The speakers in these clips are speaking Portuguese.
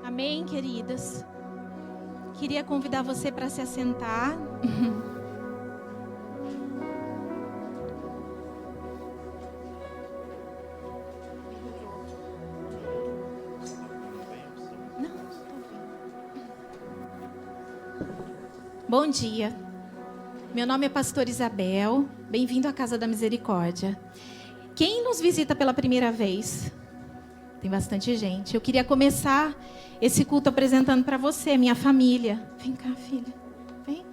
Amém, queridas? Queria convidar você para se assentar. Bom dia. Meu nome é Pastor Isabel. Bem-vindo à Casa da Misericórdia. Quem nos visita pela primeira vez? Tem bastante gente. Eu queria começar esse culto apresentando para você, minha família. Vem cá, filha. Vem.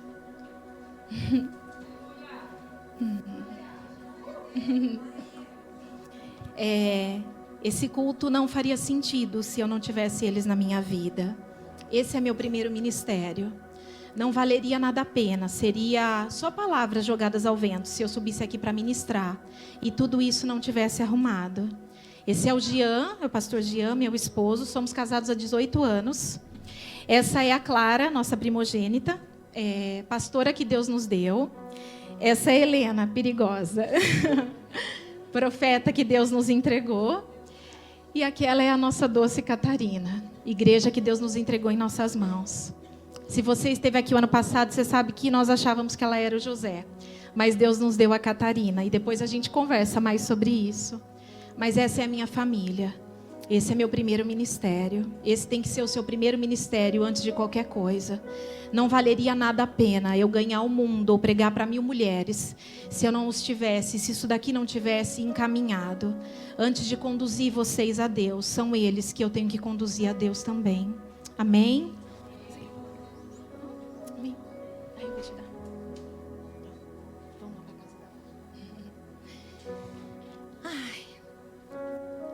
Esse culto não faria sentido se eu não tivesse eles na minha vida. Esse é meu primeiro ministério. Não valeria nada a pena. Seria só palavras jogadas ao vento se eu subisse aqui para ministrar e tudo isso não tivesse arrumado. Esse é o Jean, é o pastor Jean, meu esposo. Somos casados há 18 anos. Essa é a Clara, nossa primogênita, pastora que Deus nos deu. Essa é a Helena, perigosa, profeta que Deus nos entregou. E aquela é a nossa doce Catarina, igreja que Deus nos entregou em nossas mãos. Se você esteve aqui o ano passado, você sabe que nós achávamos que ela era o José. Mas Deus nos deu a Catarina. E depois a gente conversa mais sobre isso. Mas essa é a minha família. Esse é meu primeiro ministério. Esse tem que ser o seu primeiro ministério antes de qualquer coisa. Não valeria nada a pena eu ganhar o mundo ou pregar para 1000 mulheres se eu não os tivesse, se isso daqui não tivesse encaminhado. Antes de conduzir vocês a Deus, são eles que eu tenho que conduzir a Deus também. Amém?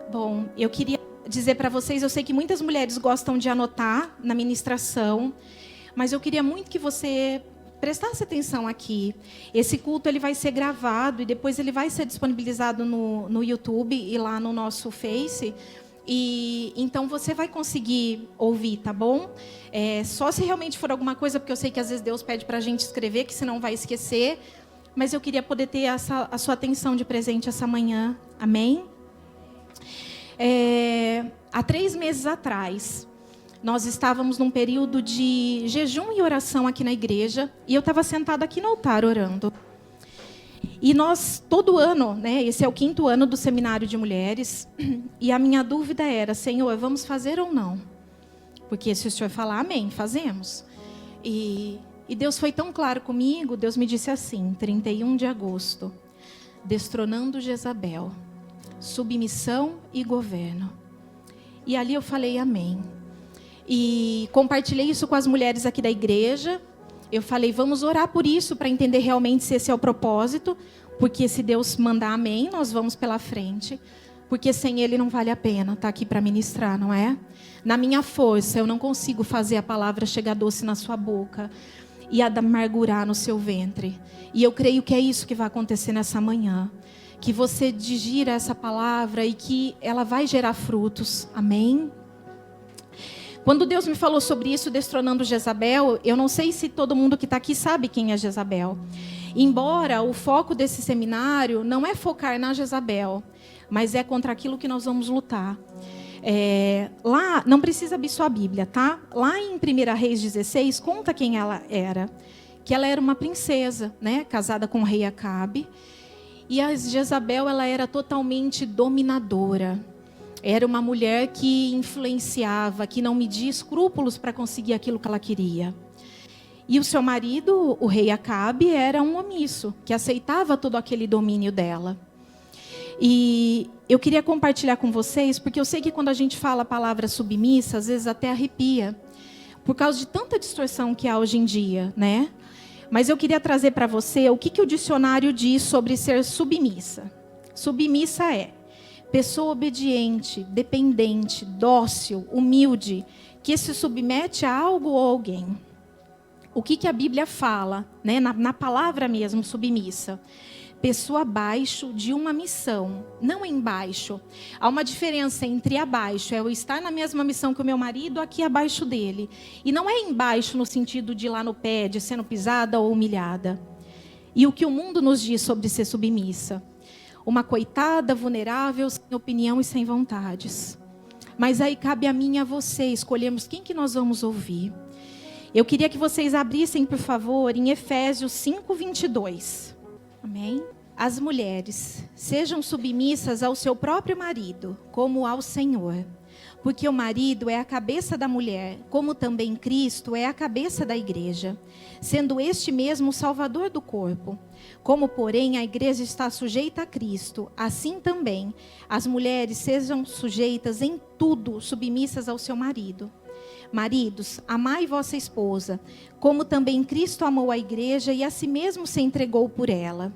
Bom, eu queria dizer para vocês, eu sei que muitas mulheres gostam de anotar na ministração, mas eu queria muito que você prestasse atenção aqui. Esse culto ele vai ser gravado e depois ele vai ser disponibilizado no YouTube e lá no nosso Face. E então você vai conseguir ouvir, tá bom? Só se realmente for alguma coisa, porque eu sei que às vezes Deus pede para a gente escrever, que senão vai esquecer. Mas eu queria poder ter a sua atenção de presente essa manhã. Amém? Há 3 meses atrás, nós estávamos num período de jejum e oração aqui na igreja, e eu estava sentada aqui no altar orando. E nós, todo ano, né, esse é o 5º ano do seminário de mulheres, e a minha dúvida era, Senhor, vamos fazer ou não? Porque se o Senhor falar amém, fazemos. E Deus foi tão claro comigo, Deus me disse assim, 31 de agosto, destronando Jezabel. Submissão e governo. E ali eu falei amém. E compartilhei isso com as mulheres aqui da igreja. Eu falei, vamos orar por isso, para entender realmente se esse é o propósito. Porque se Deus mandar amém, nós vamos pela frente. Porque sem Ele não vale a pena estar aqui para ministrar, não é? Na minha força, eu não consigo fazer a palavra chegar doce na sua boca e amargurar no seu ventre. E eu creio que é isso que vai acontecer nessa manhã. Que você digira essa palavra e que ela vai gerar frutos. Amém? Quando Deus me falou sobre isso, destronando Jezabel, eu não sei se todo mundo que está aqui sabe quem é Jezabel. Embora o foco desse seminário não é focar na Jezabel, mas é contra aquilo que nós vamos lutar. Lá, não precisa abrir sua Bíblia, tá? Lá em 1 Reis 16, conta quem ela era. Que ela era uma princesa, né? Casada com o rei Acabe. E a Jezabel, ela era totalmente dominadora. Era uma mulher que influenciava, que não media escrúpulos para conseguir aquilo que ela queria. E o seu marido, o rei Acabe, era um omisso, que aceitava todo aquele domínio dela. E eu queria compartilhar com vocês, porque eu sei que quando a gente fala a palavra submissa, às vezes até arrepia, por causa de tanta distorção que há hoje em dia, né? Mas eu queria trazer para você o que o dicionário diz sobre ser submissa. Submissa é pessoa obediente, dependente, dócil, humilde, que se submete a algo ou alguém. O que a Bíblia fala, né, na palavra mesmo, submissa? Pessoa abaixo de uma missão, não embaixo. Há uma diferença entre abaixo, é eu estar na mesma missão que o meu marido, aqui abaixo dele. E não é embaixo no sentido de ir lá no pé, de sendo pisada ou humilhada. E o que o mundo nos diz sobre ser submissa? Uma coitada, vulnerável, sem opinião e sem vontades. Mas aí cabe a mim e a você escolhermos quem que nós vamos ouvir. Eu queria que vocês abrissem, por favor, em Efésios 5:22. Amém? As mulheres, sejam submissas ao seu próprio marido, como ao Senhor. Porque o marido é a cabeça da mulher, como também Cristo é a cabeça da igreja, sendo este mesmo o salvador do corpo. Como, porém, a igreja está sujeita a Cristo, assim também as mulheres sejam sujeitas em tudo, submissas ao seu marido. Maridos, amai vossa esposa, como também Cristo amou a igreja e a si mesmo se entregou por ela,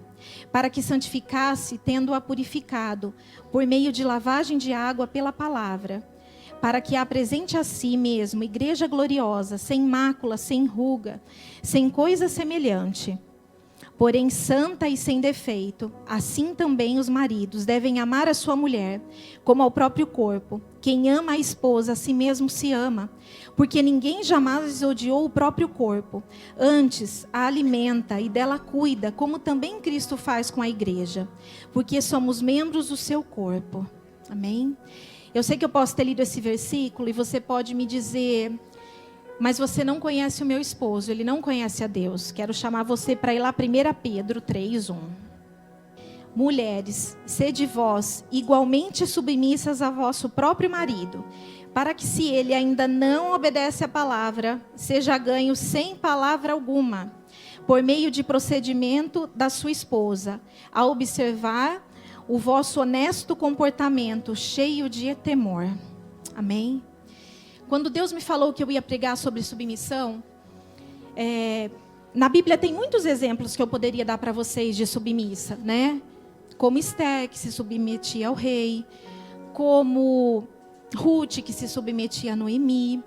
para que santificasse, tendo-a purificado, por meio de lavagem de água pela palavra, para que a apresente a si mesmo, igreja gloriosa, sem mácula, sem ruga, sem coisa semelhante, porém santa e sem defeito. Assim também os maridos devem amar a sua mulher, como ao próprio corpo. Quem ama a esposa, a si mesmo se ama, porque ninguém jamais odiou o próprio corpo. Antes, a alimenta e dela cuida, como também Cristo faz com a igreja, porque somos membros do seu corpo. Amém? Eu sei que eu posso ter lido esse versículo e você pode me dizer: mas você não conhece o meu esposo, ele não conhece a Deus. Quero chamar você para ir lá, 1 Pedro 3:1. Mulheres, sede vós igualmente submissas a vosso próprio marido, para que, se ele ainda não obedece à palavra, seja ganho sem palavra alguma, por meio de procedimento da sua esposa, a observar o vosso honesto comportamento, cheio de temor. Amém? Quando Deus me falou que eu ia pregar sobre submissão, na Bíblia tem muitos exemplos que eu poderia dar para vocês de submissa, né? Como Esther, que se submetia ao rei, como Ruth, que se submetia a Noemi.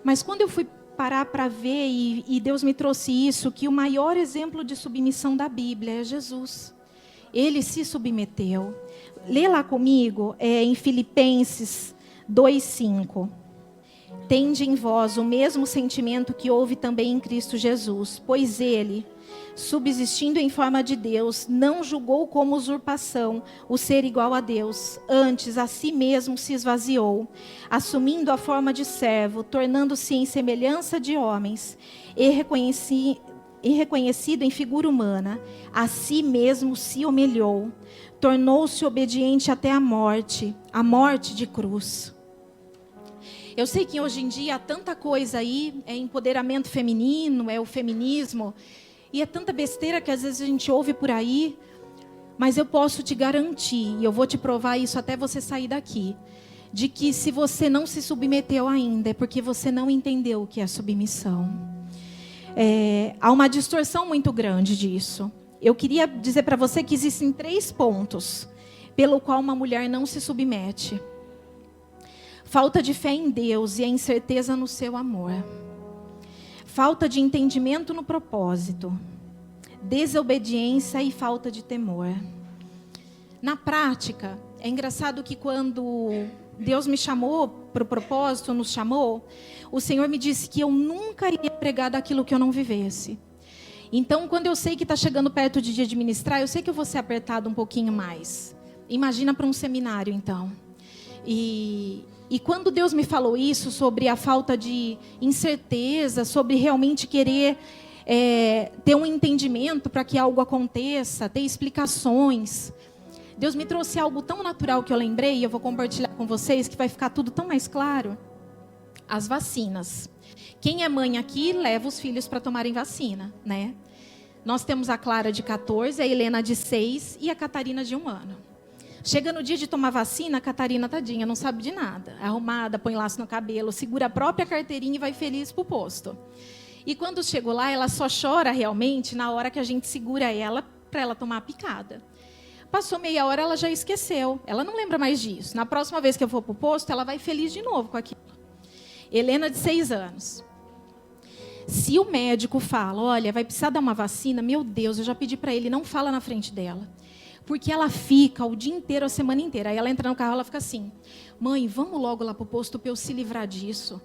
Mas quando eu fui parar para ver, e Deus me trouxe isso, que o maior exemplo de submissão da Bíblia é Jesus. Ele se submeteu. Lê lá comigo, em Filipenses 2:5. Tende em vós o mesmo sentimento que houve também em Cristo Jesus, pois ele, subsistindo em forma de Deus, não julgou como usurpação o ser igual a Deus. Antes, a si mesmo se esvaziou, assumindo a forma de servo, tornando-se em semelhança de homens, e reconhecido em figura humana, a si mesmo se humilhou, tornou-se obediente até a morte de cruz. Eu sei que hoje em dia há tanta coisa aí, é empoderamento feminino, é o feminismo, e é tanta besteira que às vezes a gente ouve por aí, mas eu posso te garantir, e eu vou te provar isso até você sair daqui, de que se você não se submeteu ainda, é porque você não entendeu o que é submissão. Há uma distorção muito grande disso. Eu queria dizer para você que existem 3 pontos pelo qual uma mulher não se submete: falta de fé em Deus e a incerteza no seu amor, falta de entendimento no propósito, desobediência e falta de temor. Na prática, é engraçado que quando Deus me chamou para o propósito, nos chamou, o Senhor me disse que eu nunca iria pregar daquilo que eu não vivesse. Então, quando eu sei que está chegando perto de dia de ministrar, eu sei que eu vou ser apertado um pouquinho mais. Imagina para um seminário, então. E quando Deus me falou isso, sobre a falta de incerteza, sobre realmente querer ter um entendimento para que algo aconteça, ter explicações, Deus me trouxe algo tão natural que eu lembrei, e eu vou compartilhar com vocês, que vai ficar tudo tão mais claro. As vacinas. Quem é mãe aqui, leva os filhos para tomarem vacina, né? Nós temos a Clara de 14, a Helena de 6 e a Catarina de 1 ano. Chega no dia de tomar vacina, a Catarina, tadinha, não sabe de nada. Arrumada, põe laço no cabelo, segura a própria carteirinha e vai feliz para o posto. E quando chegou lá, ela só chora realmente na hora que a gente segura ela para ela tomar a picada. Passou meia hora, ela já esqueceu. Ela não lembra mais disso. Na próxima vez que eu for para o posto, ela vai feliz de novo com aquilo. Helena, de 6 anos. Se o médico fala, olha, vai precisar dar uma vacina, meu Deus, eu já pedi para ele, não fala na frente dela. Porque ela fica o dia inteiro, a semana inteira. Aí ela entra no carro, ela fica assim: mãe, vamos logo lá para o posto para eu se livrar disso.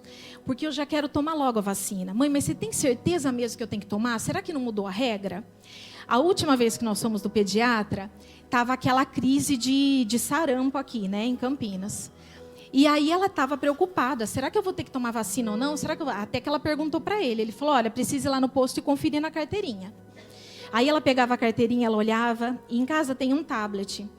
Porque eu já quero tomar logo a vacina. Mãe, mas você tem certeza mesmo que eu tenho que tomar? Será que não mudou a regra? A última vez que nós fomos do pediatra, estava aquela crise de sarampo aqui, né, em Campinas. E aí ela estava preocupada, será que eu vou ter que tomar vacina ou não? Será que Até que ela perguntou para ele, ele falou, olha, precisa ir lá no posto e conferir na carteirinha. Aí ela pegava a carteirinha, ela olhava, e em casa tem um tablet.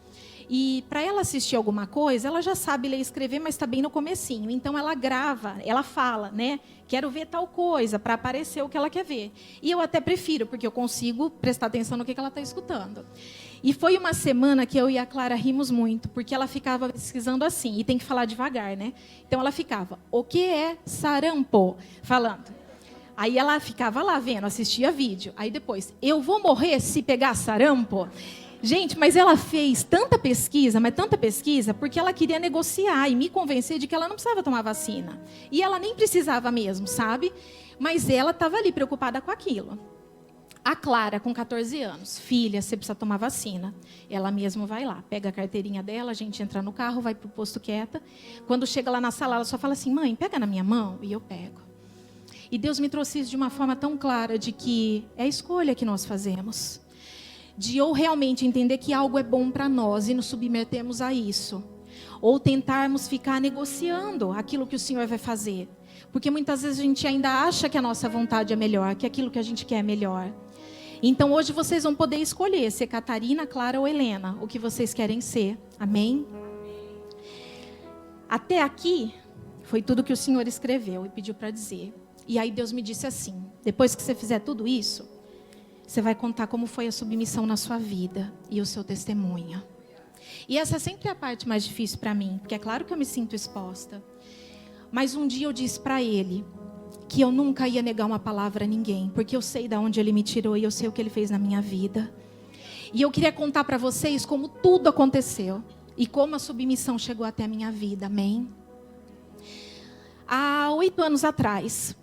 E para ela assistir alguma coisa, ela já sabe ler e escrever, mas está bem no comecinho. Então ela grava, ela fala, né? Quero ver tal coisa, para aparecer o que ela quer ver. E eu até prefiro, porque eu consigo prestar atenção no que ela está escutando. E foi uma semana que eu e a Clara rimos muito, porque ela ficava pesquisando assim, e tem que falar devagar, né? Então ela ficava, o que é sarampo? Falando. Aí ela ficava lá vendo, assistia vídeo. Aí depois, eu vou morrer se pegar sarampo? Gente, mas ela fez tanta pesquisa, mas tanta pesquisa, porque ela queria negociar e me convencer de que ela não precisava tomar vacina. E ela nem precisava mesmo, sabe? Mas ela estava ali preocupada com aquilo. A Clara, com 14 anos, filha, você precisa tomar vacina. Ela mesma vai lá, pega a carteirinha dela, a gente entra no carro, vai para o posto quieta. Quando chega lá na sala, ela só fala assim, mãe, pega na minha mão, e eu pego. E Deus me trouxe isso de uma forma tão clara, de que é a escolha que nós fazemos. De ou realmente entender que algo é bom para nós e nos submetermos a isso, ou tentarmos ficar negociando aquilo que o Senhor vai fazer. Porque muitas vezes a gente ainda acha que a nossa vontade é melhor, que aquilo que a gente quer é melhor. Então hoje vocês vão poder escolher ser Catarina, Clara ou Helena, o que vocês querem ser. Amém? Até aqui foi tudo que o Senhor escreveu e pediu para dizer. E aí Deus me disse assim, depois que você fizer tudo isso, você vai contar como foi a submissão na sua vida e o seu testemunho. E essa sempre é a parte mais difícil para mim, porque é claro que eu me sinto exposta. Mas um dia eu disse para ele que eu nunca ia negar uma palavra a ninguém, porque eu sei de onde ele me tirou e eu sei o que ele fez na minha vida. E eu queria contar para vocês como tudo aconteceu e como a submissão chegou até a minha vida, amém? Há 8 anos atrás,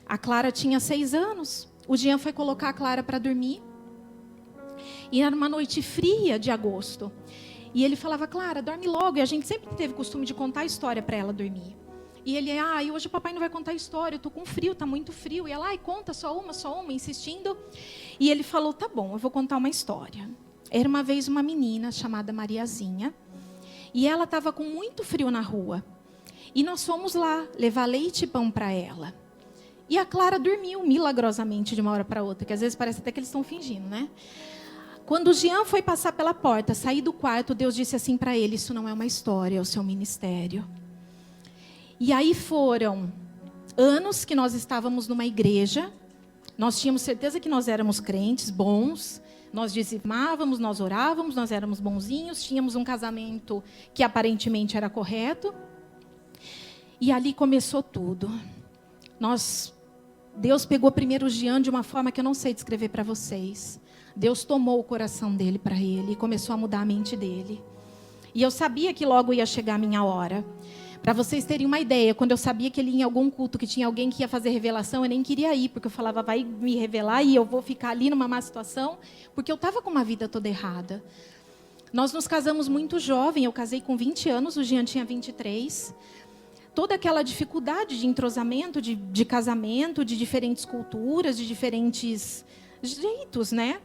a Clara tinha 6 anos. O Jean foi colocar a Clara para dormir. E era uma noite fria de agosto. E ele falava, Clara, dorme logo. E a gente sempre teve o costume de contar a história para ela dormir. E ele, e hoje o papai não vai contar a história, eu estou com frio, está muito frio. E ela, conta só uma, insistindo. E ele falou, tá bom, eu vou contar uma história. Era uma vez uma menina chamada Mariazinha. E ela estava com muito frio na rua. E nós fomos lá levar leite e pão para ela. E a Clara dormiu milagrosamente de uma hora para outra, que às vezes parece até que eles estão fingindo, né? Quando o Jean foi passar pela porta, sair do quarto, Deus disse assim para ele, isso não é uma história, é o seu ministério. E aí foram anos que nós estávamos numa igreja, nós tínhamos certeza que nós éramos crentes, bons, nós dizimávamos, nós orávamos, nós éramos bonzinhos, tínhamos um casamento que aparentemente era correto. E ali começou tudo. Deus pegou primeiro o Jean de uma forma que eu não sei descrever para vocês. Deus tomou o coração dele para ele e começou a mudar a mente dele. E eu sabia que logo ia chegar a minha hora. Para vocês terem uma ideia, quando eu sabia que ele ia em algum culto, que tinha alguém que ia fazer revelação, eu nem queria ir, porque eu falava, vai me revelar e eu vou ficar ali numa má situação, porque eu estava com uma vida toda errada. Nós nos casamos muito jovem, eu casei com 20 anos, o Jean tinha 23. Toda aquela dificuldade de entrosamento, de casamento, de diferentes culturas, de diferentes jeitos, né?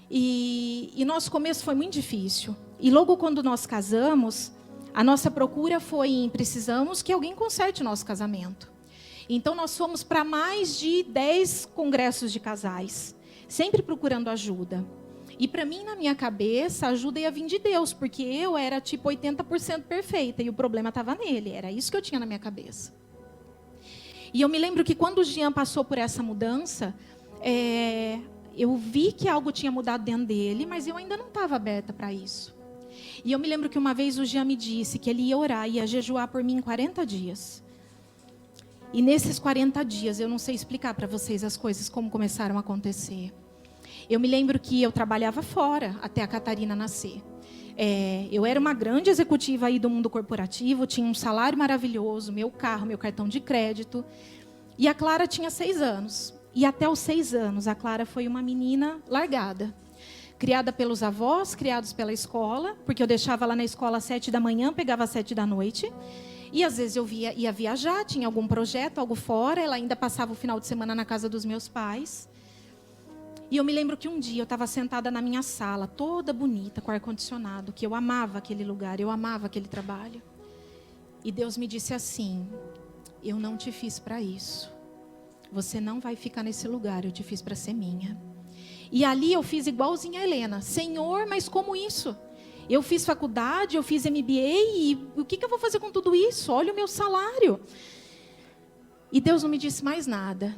E nosso começo foi muito difícil. E logo quando nós casamos, a nossa procura foi em precisamos que alguém conserte o nosso casamento. Então nós fomos para mais de 10 congressos de casais, sempre procurando ajuda. E para mim, na minha cabeça, a ajuda ia vir de Deus, porque eu era tipo 80% perfeita e o problema estava nele. Era isso que eu tinha na minha cabeça. E eu me lembro que quando o Jean passou por essa mudança, eu vi que algo tinha mudado dentro dele, mas eu ainda não estava aberta para isso. E eu me lembro que uma vez o Jean me disse que ele ia orar, ia jejuar por mim em 40 dias. E nesses 40 dias, eu não sei explicar para vocês as coisas como começaram a acontecer. Eu me lembro que eu trabalhava fora até a Catarina nascer. Eu era uma grande executiva aí do mundo corporativo, tinha um salário maravilhoso, meu carro, meu cartão de crédito. E a Clara tinha 6 anos. E até os 6 anos, a Clara foi uma menina largada. Criada pelos avós, criados pela escola, porque eu deixava ela na escola às 7 da manhã, pegava às 7 da noite. E às vezes eu ia viajar, tinha algum projeto, algo fora. Ela ainda passava o final de semana na casa dos meus pais. E eu me lembro que um dia eu estava sentada na minha sala, toda bonita, com ar-condicionado, que eu amava aquele lugar, eu amava aquele trabalho. E Deus me disse assim: eu não te fiz para isso. Você não vai ficar nesse lugar, eu te fiz para ser minha. E ali eu fiz igualzinha a Helena. Senhor, mas como isso? Eu fiz faculdade, eu fiz MBA, e o que eu vou fazer com tudo isso? Olha o meu salário. E Deus não me disse mais nada.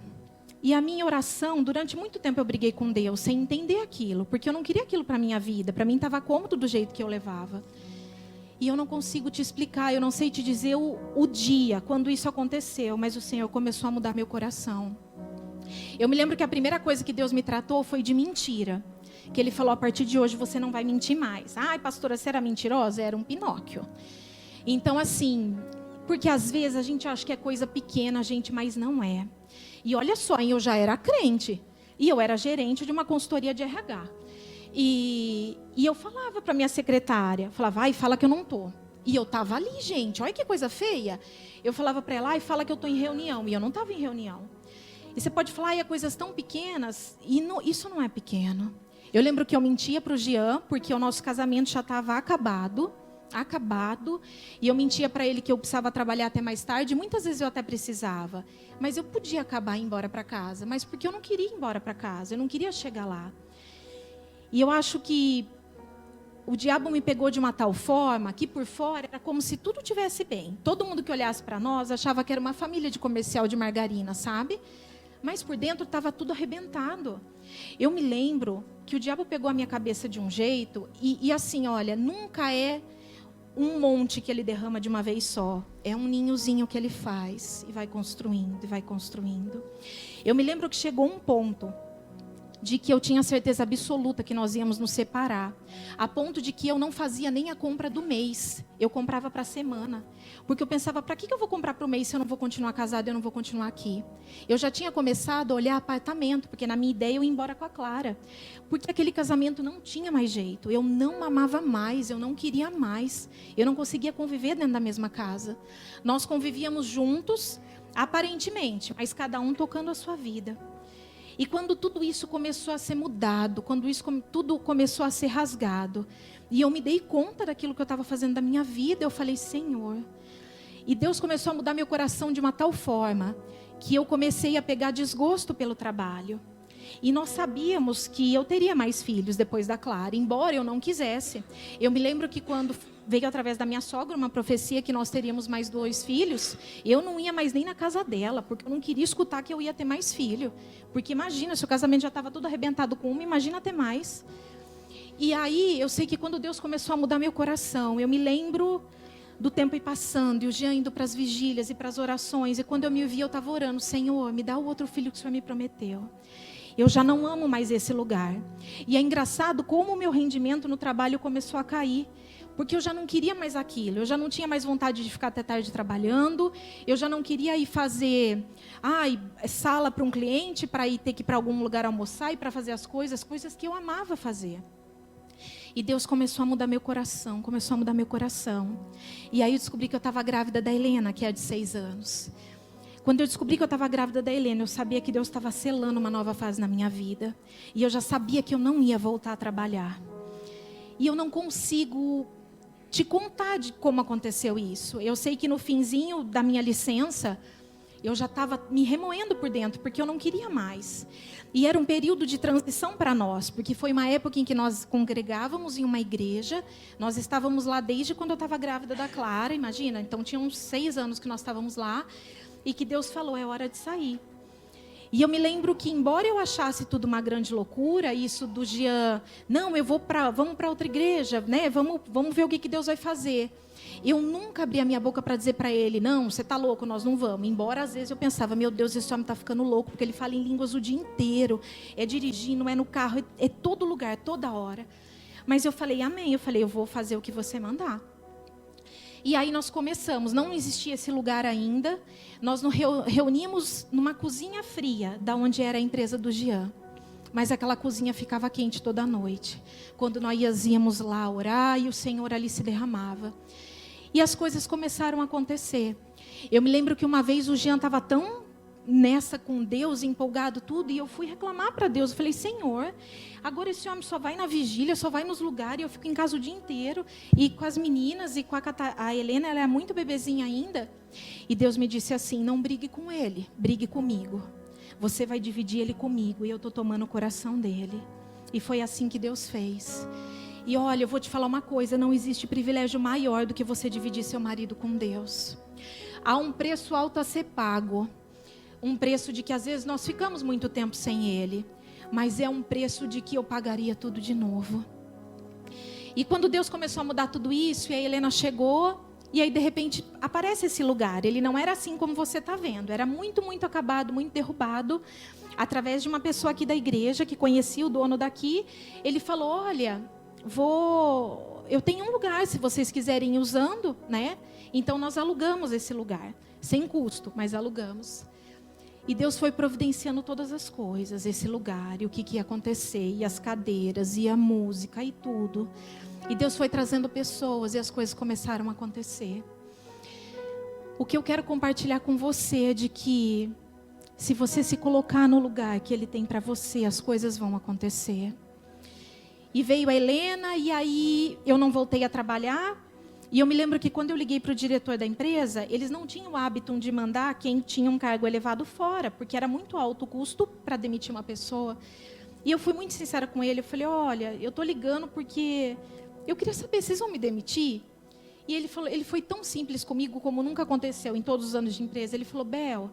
E a minha oração, durante muito tempo eu briguei com Deus, sem entender aquilo, porque eu não queria aquilo para a minha vida. Para mim estava cômodo do jeito que eu levava. E eu não consigo te explicar, eu não sei te dizer o dia, quando isso aconteceu, mas o Senhor começou a mudar meu coração. Eu me lembro que a primeira coisa que Deus me tratou foi de mentira. Que Ele falou: a partir de hoje você não vai mentir mais. Ai, pastora, você era mentirosa? Era um Pinóquio. Então, assim, porque às vezes a gente acha que é coisa pequena, gente, mas não é. E olha só, eu já era crente. E eu era gerente de uma consultoria de RH. E eu falava para minha secretária, falava: ai, fala que eu não estou. E eu estava ali, gente, olha que coisa feia. Eu falava para ela: ai, fala que eu estou em reunião. E eu não estava em reunião. E você pode falar: ai, é coisas tão pequenas. E não, isso não é pequeno. Eu lembro que eu mentia para o Jean, porque o nosso casamento já estava acabado. E eu mentia para ele que eu precisava trabalhar até mais tarde. Muitas vezes eu até precisava. Mas eu podia acabar e ir embora para casa. Mas porque eu não queria ir embora para casa. Eu não queria chegar lá. E eu acho que o diabo me pegou de uma tal forma que por fora era como se tudo tivesse bem. Todo mundo que olhasse para nós achava que era uma família de comercial de margarina, sabe? Mas por dentro estava tudo arrebentado. Eu me lembro que o diabo pegou a minha cabeça de um jeito e assim, olha, nunca é um monte que ele derrama de uma vez só. É um ninhozinho que ele faz e vai construindo, e vai construindo. Eu me lembro que chegou um ponto de que eu tinha certeza absoluta que nós íamos nos separar, a ponto de que eu não fazia nem a compra do mês, eu comprava para a semana, porque eu pensava: para que eu vou comprar para o mês se eu não vou continuar casada, eu não vou continuar aqui? Eu já tinha começado a olhar apartamento, porque na minha ideia eu ia embora com a Clara, porque aquele casamento não tinha mais jeito, eu não amava mais, eu não queria mais, eu não conseguia conviver dentro da mesma casa. Nós convivíamos juntos, aparentemente, mas cada um tocando a sua vida. E quando tudo isso começou a ser mudado, quando isso tudo começou a ser rasgado, e eu me dei conta daquilo que eu estava fazendo da minha vida, eu falei: Senhor. E Deus começou a mudar meu coração de uma tal forma que eu comecei a pegar desgosto pelo trabalho. E nós sabíamos que eu teria mais filhos depois da Clara, embora eu não quisesse. Eu me lembro que quando veio através da minha sogra uma profecia que nós teríamos mais 2 filhos, eu não ia mais nem na casa dela, porque eu não queria escutar que eu ia ter mais filho. Porque imagina, se o casamento já estava tudo arrebentado com uma, imagina ter mais. E aí, eu sei que quando Deus começou a mudar meu coração, eu me lembro do tempo ir passando, e o Jean indo para as vigílias e para as orações, e quando eu me vi, eu estava orando: Senhor, me dá o outro filho que o Senhor me prometeu. Eu já não amo mais esse lugar. E é engraçado como o meu rendimento no trabalho começou a cair. Porque eu já não queria mais aquilo. Eu já não tinha mais vontade de ficar até tarde trabalhando. Eu já não queria ir fazer sala para um cliente, para ir ter que ir para algum lugar almoçar e para fazer as coisas que eu amava fazer. E Deus começou a mudar meu coração. E aí eu descobri que eu estava grávida da Helena, que é de 6 anos. Quando eu descobri que eu estava grávida da Helena, eu sabia que Deus estava selando uma nova fase na minha vida. E eu já sabia que eu não ia voltar a trabalhar. E eu não consigo te contar de como aconteceu isso. Eu sei que no finzinho da minha licença, eu já estava me remoendo por dentro, porque eu não queria mais. E era um período de transição para nós, porque foi uma época em que nós congregávamos em uma igreja. Nós estávamos lá desde quando eu estava grávida da Clara, imagina. Então tinha uns 6 anos que nós estávamos lá. E que Deus falou: é hora de sair. E eu me lembro que, embora eu achasse tudo uma grande loucura, isso do Jean, não, vamos para outra igreja, né? Vamos ver o que Deus vai fazer. Eu nunca abri a minha boca para dizer para ele: não, você está louco, nós não vamos. Embora às vezes eu pensava: meu Deus, esse homem está ficando louco, porque ele fala em línguas o dia inteiro. É dirigindo, é no carro, é todo lugar, toda hora. Mas eu falei: amém. Eu falei: eu vou fazer o que você mandar. E aí nós começamos, não existia esse lugar ainda. Nós nos reuníamos numa cozinha fria, da onde era a empresa do Jean. Mas aquela cozinha ficava quente toda noite. Quando nós íamos lá orar e o Senhor ali se derramava. E as coisas começaram a acontecer. Eu me lembro que uma vez o Jean estava tão nessa com Deus, empolgado tudo, e eu fui reclamar para Deus. Eu falei, Senhor, agora esse homem só vai na vigília, só vai nos lugares, e eu fico em casa o dia inteiro, e com as meninas, e com a Helena, ela é muito bebezinha ainda. E Deus me disse assim, não brigue com ele, brigue comigo. Você vai dividir ele comigo, e eu estou tomando o coração dele. E foi assim que Deus fez. E olha, eu vou te falar uma coisa, não existe privilégio maior do que você dividir seu marido com Deus. Há um preço alto a ser pago. Um preço de que às vezes nós ficamos muito tempo sem ele. Mas é um preço de que eu pagaria tudo de novo. E quando Deus começou a mudar tudo isso, e a Helena chegou, e aí de repente aparece esse lugar. Ele não era assim como você está vendo. Era muito, muito acabado, muito derrubado. Através de uma pessoa aqui da igreja, que conhecia o dono daqui, ele falou, olha, eu tenho um lugar, se vocês quiserem ir usando, né? Então nós alugamos esse lugar, sem custo, mas alugamos. E Deus foi providenciando todas as coisas, esse lugar, e o que ia acontecer, e as cadeiras, e a música, e tudo. E Deus foi trazendo pessoas, e as coisas começaram a acontecer. O que eu quero compartilhar com você é de que, se você se colocar no lugar que Ele tem para você, as coisas vão acontecer. E veio a Helena, e aí eu não voltei a trabalhar. E eu me lembro que quando eu liguei para o diretor da empresa, eles não tinham o hábito de mandar quem tinha um cargo elevado fora, porque era muito alto o custo para demitir uma pessoa. E eu fui muito sincera com ele, eu falei, olha, eu estou ligando porque eu queria saber, vocês vão me demitir? E ele falou, ele foi tão simples comigo como nunca aconteceu em todos os anos de empresa. Ele falou, Bel,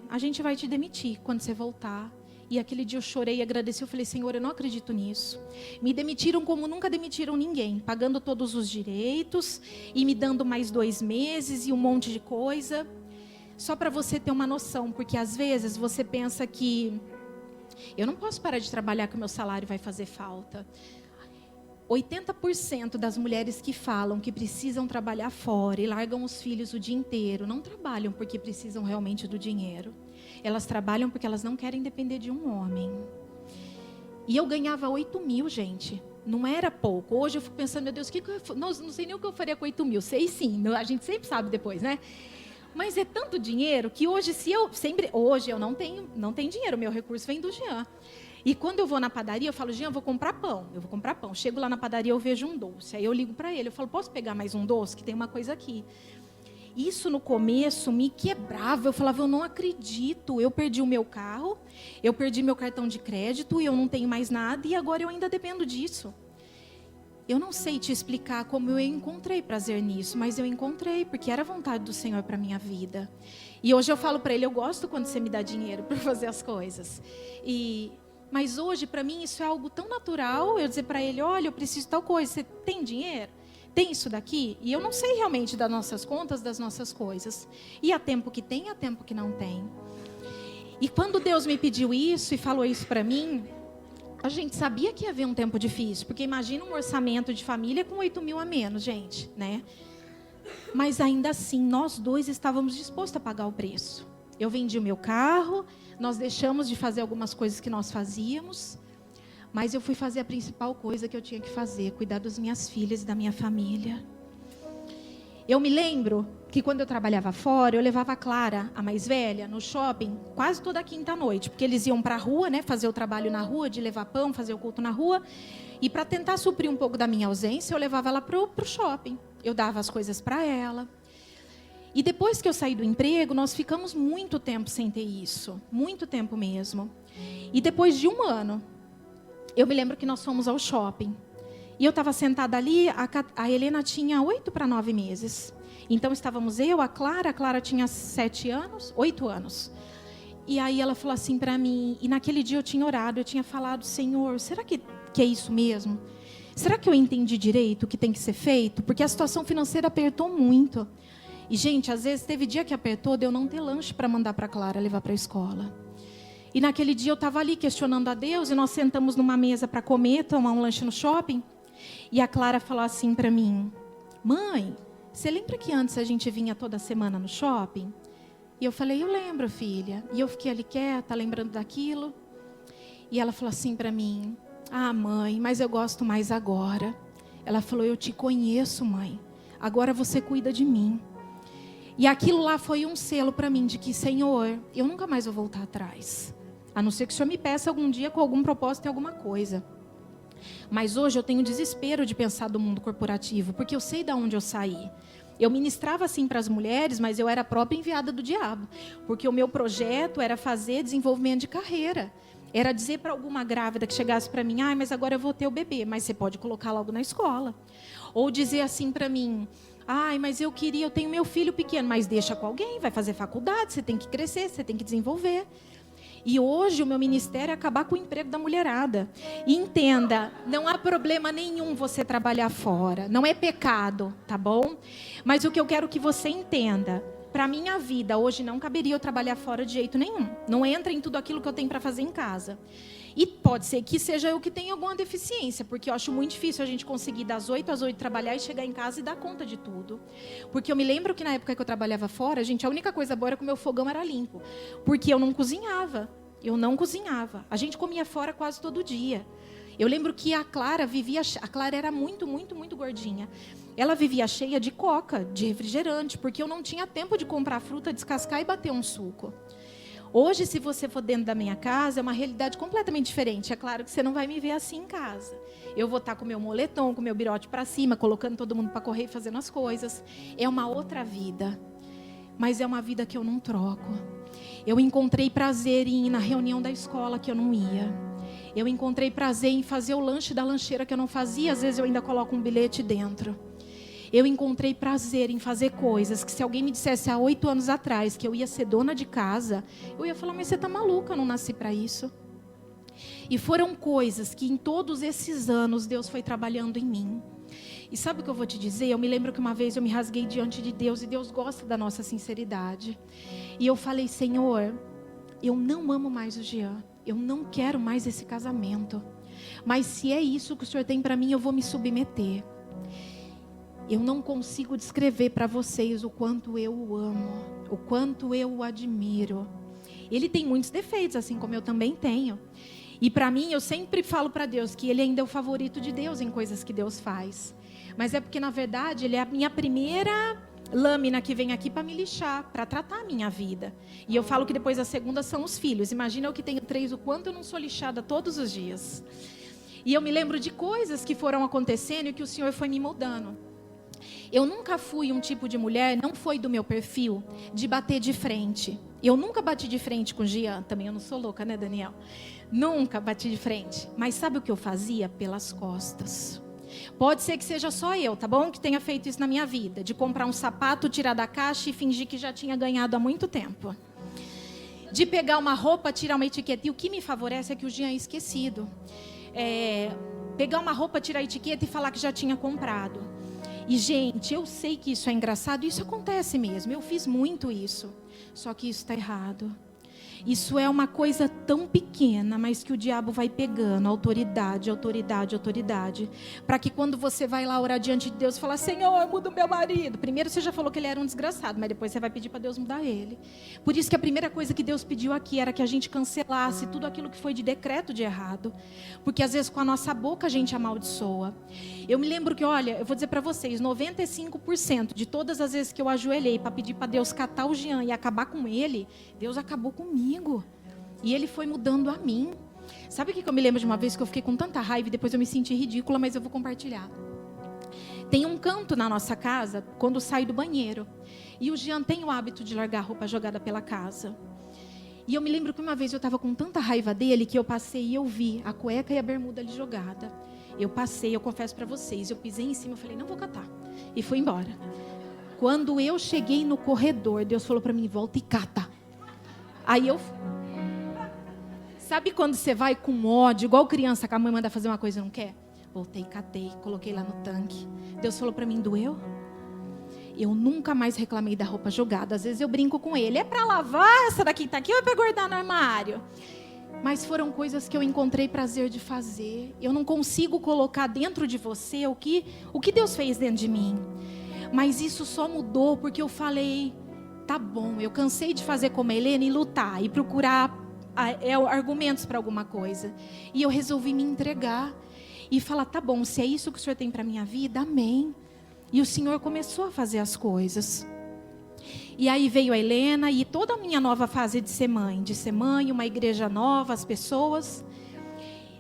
a gente vai te demitir quando você voltar. E aquele dia eu chorei e agradeci, eu falei, Senhor, eu não acredito nisso. Me demitiram como nunca demitiram ninguém, pagando todos os direitos e me dando mais 2 meses e um monte de coisa. Só para você ter uma noção, porque às vezes você pensa que eu não posso parar de trabalhar que o meu salário vai fazer falta. 80% das mulheres que falam que precisam trabalhar fora e largam os filhos o dia inteiro, não trabalham porque precisam realmente do dinheiro. Elas trabalham porque elas não querem depender de um homem. E eu ganhava 8 mil, gente. Não era pouco. Hoje eu fico pensando, meu Deus, não sei nem o que eu faria com 8 mil. Sei sim, a gente sempre sabe depois, né? Mas é tanto dinheiro que hoje, hoje eu não tenho dinheiro, meu recurso vem do Jean. E quando eu vou na padaria, eu falo, Jean, eu vou comprar pão. Chego lá na padaria, eu vejo um doce. Aí eu ligo para ele, eu falo, posso pegar mais um doce? Que tem uma coisa aqui. Isso no começo me quebrava. Eu falava, eu não acredito. Eu perdi o meu carro, eu perdi meu cartão de crédito, eu não tenho mais nada e agora eu ainda dependo disso. Eu não sei te explicar como eu encontrei prazer nisso, mas eu encontrei, porque era a vontade do Senhor para a minha vida. E hoje eu falo para ele, eu gosto quando você me dá dinheiro para fazer as coisas. Mas hoje, para mim, isso é algo tão natural, eu dizer para ele, olha, eu preciso de tal coisa, você tem dinheiro? Tem isso daqui? E eu não sei realmente das nossas contas, das nossas coisas. E há tempo que tem, há tempo que não tem. E quando Deus me pediu isso e falou isso para mim, a gente sabia que ia haver um tempo difícil, porque imagina um orçamento de família com 8 mil a menos, gente, né? Mas ainda assim, nós dois estávamos dispostos a pagar o preço. Eu vendi o meu carro, nós deixamos de fazer algumas coisas que nós fazíamos, mas eu fui fazer a principal coisa que eu tinha que fazer, cuidar das minhas filhas e da minha família. Eu me lembro que quando eu trabalhava fora, eu levava a Clara, a mais velha, no shopping, quase toda quinta-noite, porque eles iam para a rua, né, fazer o trabalho na rua, de levar pão, fazer o culto na rua, e para tentar suprir um pouco da minha ausência, eu levava ela para o shopping, eu dava as coisas para ela. E depois que eu saí do emprego, nós ficamos muito tempo sem ter isso, muito tempo mesmo. E depois de 1 ano, eu me lembro que nós fomos ao shopping. E eu estava sentada ali, a Helena tinha 8 para 9 meses. Então estávamos eu, a Clara tinha 8 anos. E aí ela falou assim para mim, e naquele dia eu tinha orado, eu tinha falado, Senhor, será que é isso mesmo? Será que eu entendi direito o que tem que ser feito? Porque a situação financeira apertou muito. E, gente, às vezes teve dia que apertou de eu não ter lanche para mandar para a Clara levar para a escola. E naquele dia eu estava ali questionando a Deus, e nós sentamos numa mesa para comer, tomar um lanche no shopping. E a Clara falou assim para mim, mãe, você lembra que antes a gente vinha toda semana no shopping? E eu falei, eu lembro, filha. E eu fiquei ali quieta, lembrando daquilo. E ela falou assim para mim, ah, mãe, mas eu gosto mais agora. Ela falou, eu te conheço, mãe. Agora você cuida de mim. E aquilo lá foi um selo para mim de que, Senhor, eu nunca mais vou voltar atrás. A não ser que o Senhor me peça algum dia com algum propósito em alguma coisa. Mas hoje eu tenho desespero de pensar do mundo corporativo, porque eu sei de onde eu saí. Eu ministrava assim para as mulheres, mas eu era a própria enviada do diabo. Porque o meu projeto era fazer desenvolvimento de carreira. Era dizer para alguma grávida que chegasse para mim, mas agora eu vou ter o bebê, mas você pode colocar logo na escola. Ou dizer assim para mim, mas eu tenho meu filho pequeno, mas deixa com alguém, vai fazer faculdade, você tem que crescer, você tem que desenvolver. E hoje o meu ministério é acabar com o emprego da mulherada. E entenda, não há problema nenhum você trabalhar fora. Não é pecado, tá bom? Mas o que eu quero que você entenda, para a minha vida, hoje não caberia eu trabalhar fora de jeito nenhum. Não entra em tudo aquilo que eu tenho para fazer em casa. E pode ser que seja eu que tenha alguma deficiência, porque eu acho muito difícil a gente conseguir das 8 às 8 trabalhar e chegar em casa e dar conta de tudo. Porque eu me lembro que na época que eu trabalhava fora, gente, a única coisa boa era que o meu fogão era limpo. Porque eu não cozinhava. A gente comia fora quase todo dia. Eu lembro que a Clara era muito, muito, muito gordinha. Ela vivia cheia de coca, de refrigerante, porque eu não tinha tempo de comprar fruta, descascar e bater um suco. Hoje, se você for dentro da minha casa, é uma realidade completamente diferente. É claro que você não vai me ver assim em casa. Eu vou estar com o meu moletom, com o meu birote para cima, colocando todo mundo para correr e fazendo as coisas. É uma outra vida. Mas é uma vida que eu não troco. Eu encontrei prazer em ir na reunião da escola que eu não ia. Eu encontrei prazer em fazer o lanche da lancheira que eu não fazia. Às vezes eu ainda coloco um bilhete dentro. Eu encontrei prazer em fazer coisas que se alguém me dissesse há 8 anos atrás que eu ia ser dona de casa, eu ia falar, mas você está maluca, eu não nasci para isso. E foram coisas que em todos esses anos Deus foi trabalhando em mim. E sabe o que eu vou te dizer? Eu me lembro que uma vez eu me rasguei diante de Deus e Deus gosta da nossa sinceridade. E eu falei, Senhor, eu não amo mais o Jean. Eu não quero mais esse casamento. Mas se é isso que o Senhor tem para mim, eu vou me submeter. Eu não consigo descrever para vocês o quanto eu o amo, o quanto eu o admiro. Ele tem muitos defeitos, assim como eu também tenho. E para mim, eu sempre falo para Deus que ele ainda é o favorito de Deus em coisas que Deus faz. Mas é porque, na verdade, ele é a minha primeira lâmina que vem aqui para me lixar, para tratar a minha vida. E eu falo que depois a segunda são os filhos. Imagina eu que tenho 3, o quanto eu não sou lixada todos os dias. E eu me lembro de coisas que foram acontecendo e que o Senhor foi me mudando. Eu nunca fui um tipo de mulher, não foi do meu perfil, de bater de frente. Eu nunca bati de frente com o Jean, também eu não sou louca, né, Daniel? Nunca bati de frente. Mas sabe o que eu fazia? Pelas costas. Pode ser que seja só eu, tá bom? Que tenha feito isso na minha vida. De comprar um sapato, tirar da caixa e fingir que já tinha ganhado há muito tempo. De pegar uma roupa, tirar uma etiqueta. E o que me favorece é que o Jean é esquecido. Pegar uma roupa, tirar a etiqueta e falar que já tinha comprado. E, gente, eu sei que isso é engraçado. Isso acontece mesmo. Eu fiz muito isso. Só que isso está errado. Isso é uma coisa tão pequena, mas que o diabo vai pegando autoridade, para que quando você vai lá orar diante de Deus e falar, Senhor, muda o meu marido. Primeiro você já falou que ele era um desgraçado, mas depois você vai pedir para Deus mudar ele. Por isso que a primeira coisa que Deus pediu aqui era que a gente cancelasse tudo aquilo que foi de decreto de errado. Porque às vezes com a nossa boca a gente amaldiçoa. Eu me lembro que, olha, eu vou dizer para vocês, 95% de todas as vezes que eu ajoelhei para pedir para Deus catar o Jean e acabar com ele, Deus acabou comigo. E ele foi mudando a mim. Sabe o que eu me lembro de uma vez que eu fiquei com tanta raiva e depois eu me senti ridícula, mas eu vou compartilhar. Tem um canto na nossa casa, quando sai do banheiro. E o Jean tem o hábito de largar a roupa jogada pela casa. E eu me lembro que uma vez eu estava com tanta raiva dele que eu passei e eu vi a cueca e a bermuda ali jogada. Eu passei, eu confesso para vocês, eu pisei em cima, eu falei, não vou catar. E fui embora. Quando eu cheguei no corredor, Deus falou para mim, volta e cata. Aí eu... Sabe quando você vai com ódio, igual criança, que a mãe manda fazer uma coisa e não quer? Voltei, catei, coloquei lá no tanque. Deus falou para mim, doeu? Eu nunca mais reclamei da roupa jogada. Às vezes eu brinco com ele, é para lavar essa daqui tá aqui ou é para guardar no armário? Mas foram coisas que eu encontrei prazer de fazer. Eu não consigo colocar dentro de você o que Deus fez dentro de mim. Mas isso só mudou porque eu falei, tá bom, eu cansei de fazer como a Helena e lutar e procurar argumentos para alguma coisa. E eu resolvi me entregar e falar, tá bom, se é isso que o Senhor tem para minha vida, amém. E o Senhor começou a fazer as coisas. E aí veio a Helena e toda a minha nova fase de ser mãe, uma igreja nova, as pessoas.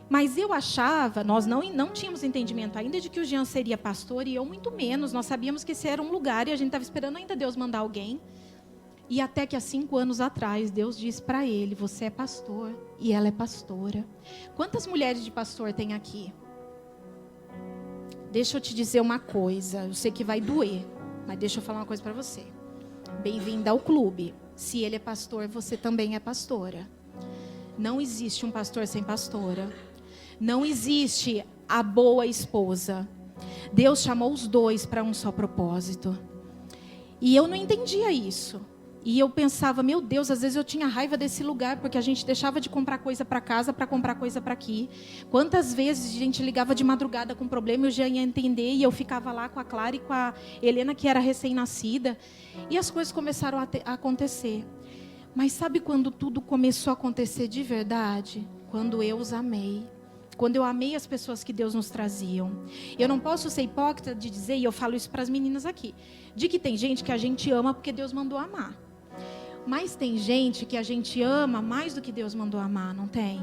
Mas eu achava, nós não tínhamos entendimento ainda de que o Jean seria pastor, e eu muito menos. Nós sabíamos que esse era um lugar e a gente estava esperando ainda Deus mandar alguém. E até que há 5 anos atrás, Deus disse para ele: você é pastor e ela é pastora. Quantas mulheres de pastor tem aqui? Deixa eu te dizer uma coisa, eu sei que vai doer, mas deixa eu falar uma coisa para você. Bem-vinda ao clube. Se ele é pastor, você também é pastora. Não existe um pastor sem pastora. Não existe a boa esposa. Deus chamou os dois para um só propósito. E eu não entendia isso. E eu pensava, meu Deus, às vezes eu tinha raiva desse lugar, porque a gente deixava de comprar coisa para casa para comprar coisa para aqui. Quantas vezes a gente ligava de madrugada com problema, eu já ia entender, e eu ficava lá com a Clara e com a Helena, que era recém-nascida, e as coisas começaram a acontecer. Mas sabe quando tudo começou a acontecer de verdade? Quando eu os amei. Quando eu amei as pessoas que Deus nos traziam. Eu não posso ser hipócrita de dizer, e eu falo isso para as meninas aqui, de que tem gente que a gente ama porque Deus mandou amar. Mas tem gente que a gente ama mais do que Deus mandou amar, não tem?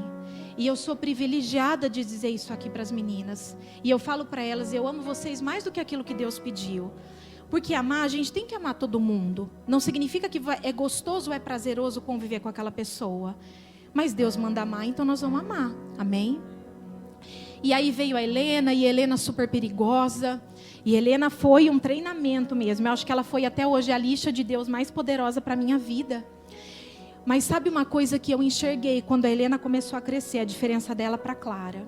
E eu sou privilegiada de dizer isso aqui para as meninas. E eu falo para elas, eu amo vocês mais do que aquilo que Deus pediu. Porque amar, a gente tem que amar todo mundo. Não significa que é gostoso ou é prazeroso conviver com aquela pessoa. Mas Deus manda amar, então nós vamos amar. Amém? E aí veio a Helena, e a Helena super perigosa. E Helena foi um treinamento mesmo. Eu acho que ela foi até hoje a lixa de Deus mais poderosa para a minha vida. Mas sabe uma coisa que eu enxerguei quando a Helena começou a crescer, a diferença dela para a Clara?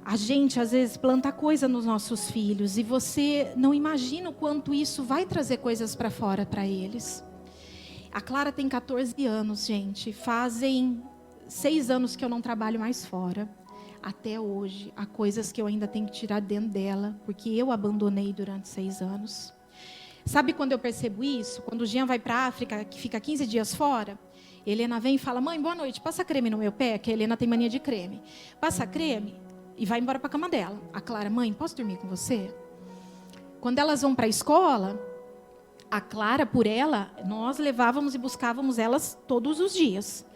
A gente às vezes planta coisa nos nossos filhos e você não imagina o quanto isso vai trazer coisas para fora para eles. A Clara tem 14 anos, gente. Fazem 6 anos que eu não trabalho mais fora. Até hoje, há coisas que eu ainda tenho que tirar dentro dela, porque eu abandonei durante 6 anos. Sabe quando eu percebo isso? Quando o Jean vai para a África, que fica 15 dias fora, Helena vem e fala, mãe, boa noite, passa creme no meu pé, que a Helena tem mania de creme. Passa creme e vai embora para a cama dela. A Clara, mãe, posso dormir com você? Quando elas vão para a escola, a Clara, por ela, nós levávamos e buscávamos elas todos os dias.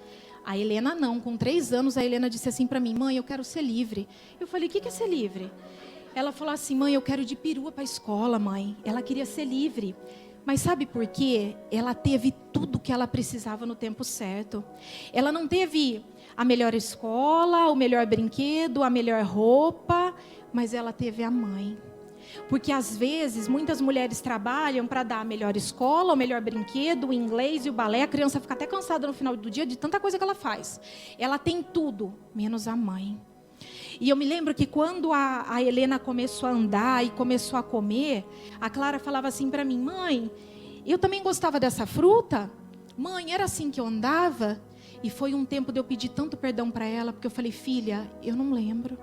A Helena não, com 3 anos, a Helena disse assim para mim, mãe, eu quero ser livre. Eu falei, o que é ser livre? Ela falou assim, mãe, eu quero ir de perua para a escola, mãe. Ela queria ser livre. Mas sabe por quê? Ela teve tudo que ela precisava no tempo certo. Ela não teve a melhor escola, o melhor brinquedo, a melhor roupa, mas ela teve a mãe. Porque às vezes muitas mulheres trabalham para dar a melhor escola, o melhor brinquedo, o inglês e o balé. A criança fica até cansada no final do dia de tanta coisa que ela faz. Ela tem tudo, menos a mãe. E eu me lembro que quando a Helena começou a andar e começou a comer, a Clara falava assim para mim, mãe, eu também gostava dessa fruta? Mãe, era assim que eu andava? E foi um tempo de eu pedir tanto perdão para ela, porque eu falei, filha, eu não lembro.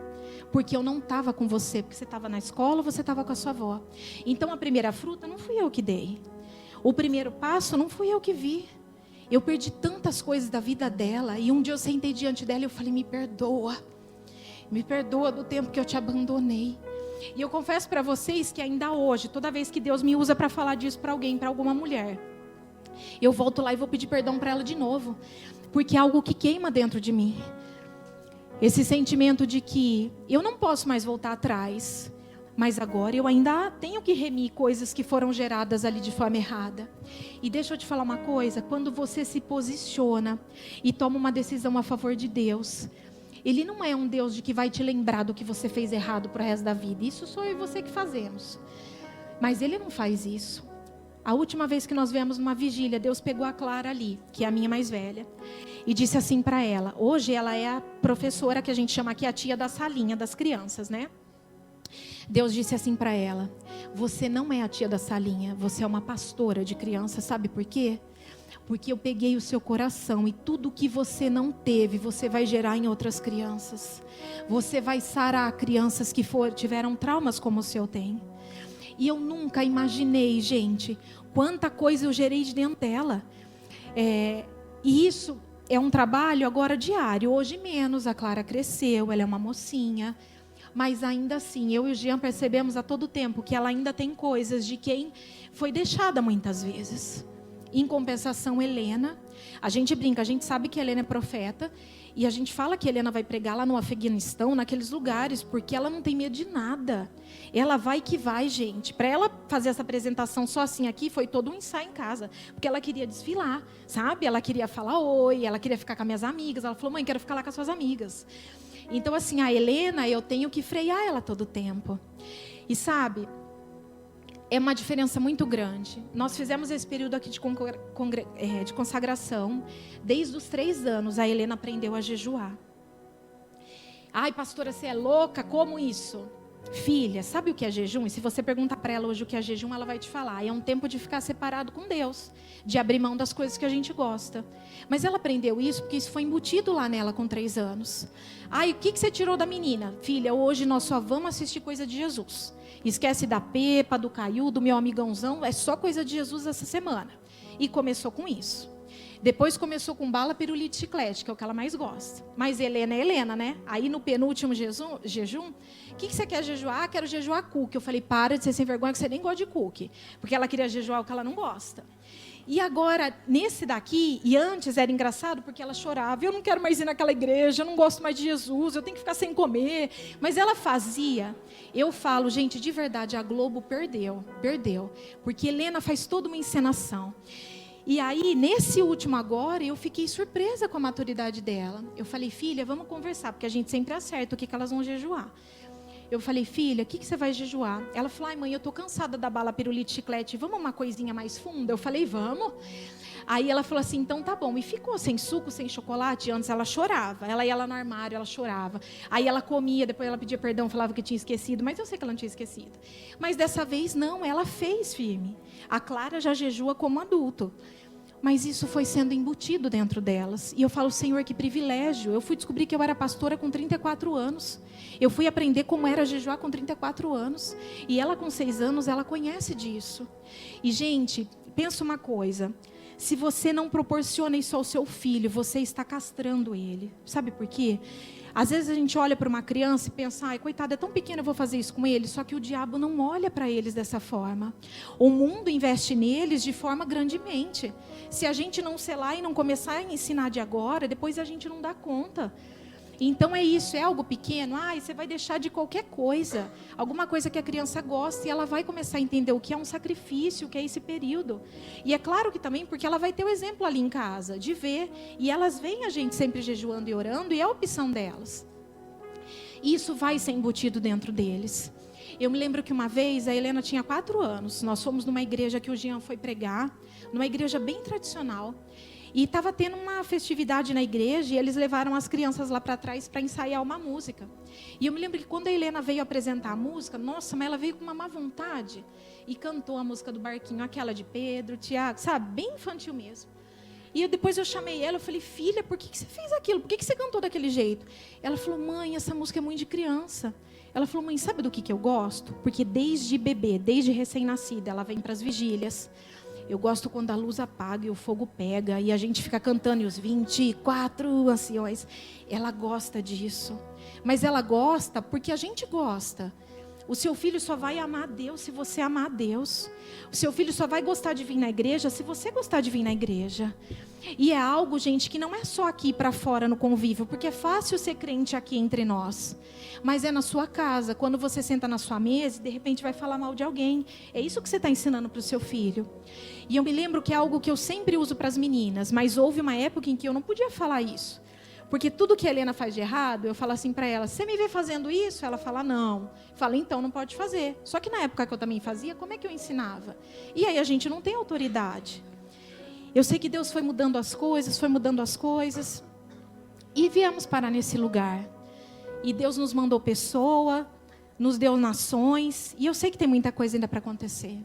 Porque eu não estava com você, porque você estava na escola, você estava com a sua avó. Então a primeira fruta não fui eu que dei. O primeiro passo não fui eu que vi. Eu perdi tantas coisas da vida dela. E um dia eu sentei diante dela e eu falei, me perdoa. Me perdoa do tempo que eu te abandonei. E eu confesso para vocês que ainda hoje, toda vez que Deus me usa para falar disso para alguém, para alguma mulher, eu volto lá e vou pedir perdão para ela de novo. Porque é algo que queima dentro de mim. Esse sentimento de que eu não posso mais voltar atrás, mas agora eu ainda tenho que remir coisas que foram geradas ali de forma errada. E deixa eu te falar uma coisa, quando você se posiciona e toma uma decisão a favor de Deus, Ele não é um Deus de que vai te lembrar do que você fez errado pro resto da vida. Isso sou eu e você que fazemos. Mas Ele não faz isso. A última vez que nós viemos numa vigília, Deus pegou a Clara ali, que é a minha mais velha, e disse assim para ela, hoje ela é a professora que a gente chama aqui a tia da salinha das crianças, né? Deus disse assim para ela, você não é a tia da salinha, você é uma pastora de crianças, sabe por quê? Porque eu peguei o seu coração e tudo que você não teve, você vai gerar em outras crianças. Você vai sarar crianças que tiveram traumas como o seu tem. E eu nunca imaginei, gente, quanta coisa eu gerei de dentro dela. E isso é um trabalho agora diário. Hoje menos, a Clara cresceu, ela é uma mocinha. Mas ainda assim, eu e o Jean percebemos a todo tempo que ela ainda tem coisas de quem foi deixada muitas vezes. Em compensação, Helena, a gente brinca, a gente sabe que Helena é profeta, e a gente fala que Helena vai pregar lá no Afeganistão, naqueles lugares, porque ela não tem medo de nada. Ela vai que vai, gente. Para ela fazer essa apresentação só assim aqui, foi todo um ensaio em casa, porque ela queria desfilar, sabe? Ela queria falar oi, ela queria ficar com as minhas amigas. Ela falou, mãe, quero ficar lá com as suas amigas. Então, assim, a Helena, eu tenho que frear ela todo o tempo. E sabe, é uma diferença muito grande. Nós fizemos esse período aqui de consagração. Desde os 3 anos, a Helena aprendeu a jejuar. Ai, pastora, você é louca? Como isso? Filha, sabe o que é jejum? E se você perguntar para ela hoje o que é jejum, ela vai te falar. É um tempo de ficar separado com Deus, de abrir mão das coisas que a gente gosta. Mas ela aprendeu isso porque isso foi embutido lá nela com 3 anos. Ai, o que você tirou da menina? Filha, hoje nós só vamos assistir coisa de Jesus. Esquece da Pepa, do Caiu, do meu amigãozão. É só coisa de Jesus essa semana. E começou com isso. Depois começou com bala, pirulito e chiclete, que é o que ela mais gosta. Mas Helena é Helena, né? Aí no penúltimo jejum, o que você quer jejuar? Ah, quero jejuar cookie. Eu falei, para de ser sem vergonha, que você nem gosta de cookie. Porque ela queria jejuar o que ela não gosta. E agora, nesse daqui, e antes era engraçado porque ela chorava. Eu não quero mais ir naquela igreja, eu não gosto mais de Jesus, eu tenho que ficar sem comer. Mas ela fazia. Eu falo, gente, de verdade, a Globo perdeu. Porque Helena faz toda uma encenação. E aí, nesse último agora, eu fiquei surpresa com a maturidade dela. Eu falei, filha, vamos conversar, porque a gente sempre acerta o que elas vão jejuar. Eu falei, filha, o que você vai jejuar? Ela falou, ai mãe, eu tô cansada da bala, pirulito, chiclete, vamos uma coisinha mais funda? Eu falei, vamos. Aí ela falou assim, então tá bom. E ficou sem suco, sem chocolate. Antes ela chorava. Ela ia lá no armário, ela chorava. Aí ela comia, depois ela pedia perdão, falava que tinha esquecido. Mas eu sei que ela não tinha esquecido. Mas dessa vez não, ela fez firme. A Clara já jejua como adulto. Mas isso foi sendo embutido dentro delas. E eu falo, Senhor, que privilégio. Eu fui descobrir que eu era pastora com 34 anos. Eu fui aprender como era jejuar com 34 anos. E ela com 6 anos, ela conhece disso. E, gente, pensa uma coisa. Se você não proporciona isso ao seu filho, você está castrando ele. Sabe por quê? Às vezes a gente olha para uma criança e pensa, ai, coitada, é tão pequena, eu vou fazer isso com ele. Só que o diabo não olha para eles dessa forma. O mundo investe neles de forma grandemente. Se a gente não selar e não começar a ensinar de agora, depois a gente não dá conta. Então é isso, é algo pequeno, você vai deixar de qualquer coisa, alguma coisa que a criança gosta, e ela vai começar a entender o que é um sacrifício, o que é esse período. E é claro que também, porque ela vai ter o exemplo ali em casa, de ver, e elas veem a gente sempre jejuando e orando, e é a opção delas. E isso vai ser embutido dentro deles. Eu me lembro que uma vez, a Helena tinha 4 anos, nós fomos numa igreja que o Jean foi pregar, numa igreja bem tradicional, e estava tendo uma festividade na igreja e eles levaram as crianças lá para trás para ensaiar uma música. E eu me lembro que quando a Helena veio apresentar a música, nossa, mas ela veio com uma má vontade e cantou a música do barquinho, aquela de Pedro, Tiago, sabe? Bem infantil mesmo. E depois eu chamei ela, eu falei, filha, por que você fez aquilo? Por que você cantou daquele jeito? Ela falou, mãe, essa música é muito de criança. Ela falou, mãe, sabe do que eu gosto? Porque desde bebê, desde recém-nascida, ela vem para as vigílias. Eu gosto quando a luz apaga e o fogo pega e a gente fica cantando e os 24 anciões. Ela gosta disso. Mas ela gosta porque a gente gosta. O seu filho só vai amar a Deus se você amar a Deus. O seu filho só vai gostar de vir na igreja se você gostar de vir na igreja. E é algo, gente, que não é só aqui para fora no convívio, porque é fácil ser crente aqui entre nós. Mas é na sua casa, quando você senta na sua mesa e de repente vai falar mal de alguém. É isso que você está ensinando para o seu filho. E eu me lembro que é algo que eu sempre uso para as meninas, mas houve uma época em que eu não podia falar isso. Porque tudo que a Helena faz de errado, eu falo assim para ela, você me vê fazendo isso? Ela fala, não. Eu falo, então não pode fazer. Só que na época que eu também fazia, como é que eu ensinava? E aí a gente não tem autoridade. Eu sei que Deus foi mudando as coisas. E viemos parar nesse lugar. E Deus nos mandou pessoa, nos deu nações. E eu sei que tem muita coisa ainda para acontecer.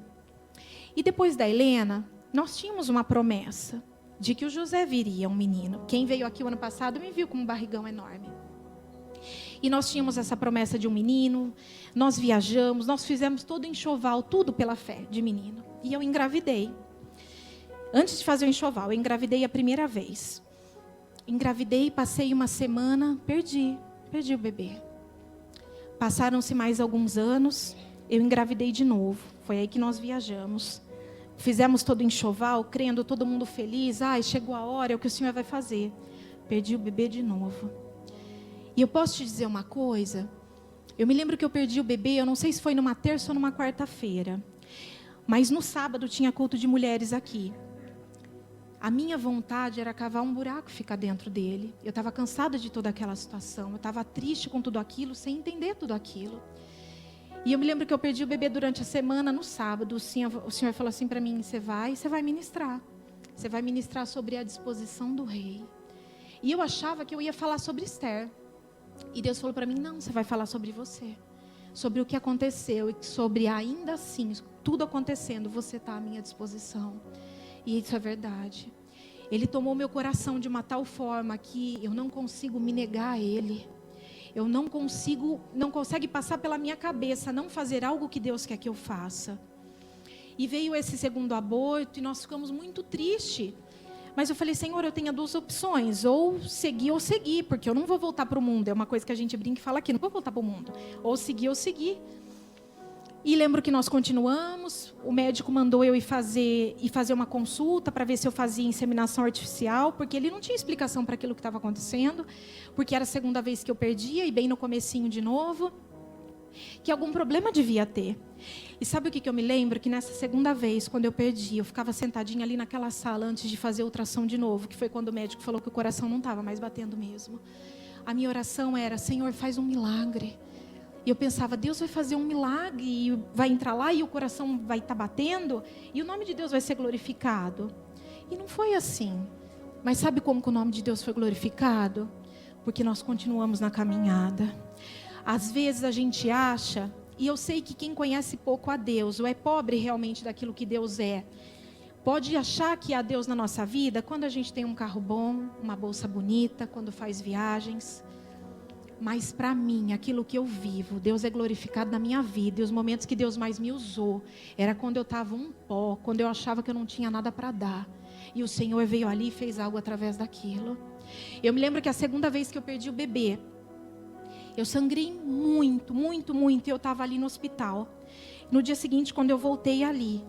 E depois da Helena, nós tínhamos uma promessa de que o José viria, um menino. Quem veio aqui o ano passado me viu com um barrigão enorme. E nós tínhamos essa promessa de um menino, nós viajamos, nós fizemos todo o enxoval, tudo pela fé de menino. E eu engravidei. Antes de fazer o enxoval, eu engravidei a primeira vez. Engravidei, passei uma semana, perdi o bebê. Passaram-se mais alguns anos, eu engravidei de novo. Foi aí que nós viajamos. Fizemos todo o enxoval, crendo, todo mundo feliz. Ai, chegou a hora, é o que o Senhor vai fazer. Perdi o bebê de novo. E eu posso te dizer uma coisa? Eu me lembro que eu perdi o bebê, eu não sei se foi numa terça ou numa quarta-feira. Mas no sábado tinha culto de mulheres aqui. A minha vontade era cavar um buraco e ficar dentro dele. Eu estava cansada de toda aquela situação. Eu estava triste com tudo aquilo, sem entender tudo aquilo. E eu me lembro que eu perdi o bebê durante a semana, no sábado. O Senhor falou assim para mim, você vai ministrar. Você vai ministrar sobre a disposição do rei. E eu achava que eu ia falar sobre Esther. E Deus falou para mim, não, você vai falar sobre você. Sobre o que aconteceu e sobre ainda assim, tudo acontecendo, você está à minha disposição. E isso é verdade. Ele tomou meu coração de uma tal forma que eu não consigo me negar a Ele. Eu não consegue passar pela minha cabeça não fazer algo que Deus quer que eu faça. E veio esse segundo aborto e nós ficamos muito tristes. Mas eu falei, Senhor, eu tenho duas opções, ou seguir, porque eu não vou voltar para o mundo. É uma coisa que a gente brinca e fala aqui, não vou voltar para o mundo. Ou seguir. E lembro que nós continuamos, o médico mandou eu ir fazer uma consulta para ver se eu fazia inseminação artificial, porque ele não tinha explicação para aquilo que estava acontecendo, porque era a segunda vez que eu perdia, e bem no comecinho de novo, que algum problema devia ter. E sabe o que eu me lembro? Que nessa segunda vez, quando eu perdi, eu ficava sentadinha ali naquela sala antes de fazer ultrassom de novo, que foi quando o médico falou que o coração não estava mais batendo mesmo. A minha oração era, Senhor, faz um milagre. E eu pensava, Deus vai fazer um milagre, e vai entrar lá e o coração vai estar batendo, e o nome de Deus vai ser glorificado. E não foi assim. Mas sabe como que o nome de Deus foi glorificado? Porque nós continuamos na caminhada. Às vezes a gente acha, e eu sei que quem conhece pouco a Deus, ou é pobre realmente daquilo que Deus é, pode achar que há Deus na nossa vida quando a gente tem um carro bom, uma bolsa bonita, quando faz viagens. Mas para mim, aquilo que eu vivo, Deus é glorificado na minha vida. E os momentos que Deus mais me usou, era quando eu estava um pó, quando eu achava que eu não tinha nada para dar. E o Senhor veio ali e fez algo através daquilo. Eu me lembro que a segunda vez que eu perdi o bebê, eu sangrei muito. E eu estava ali no hospital. No dia seguinte, quando eu voltei ali,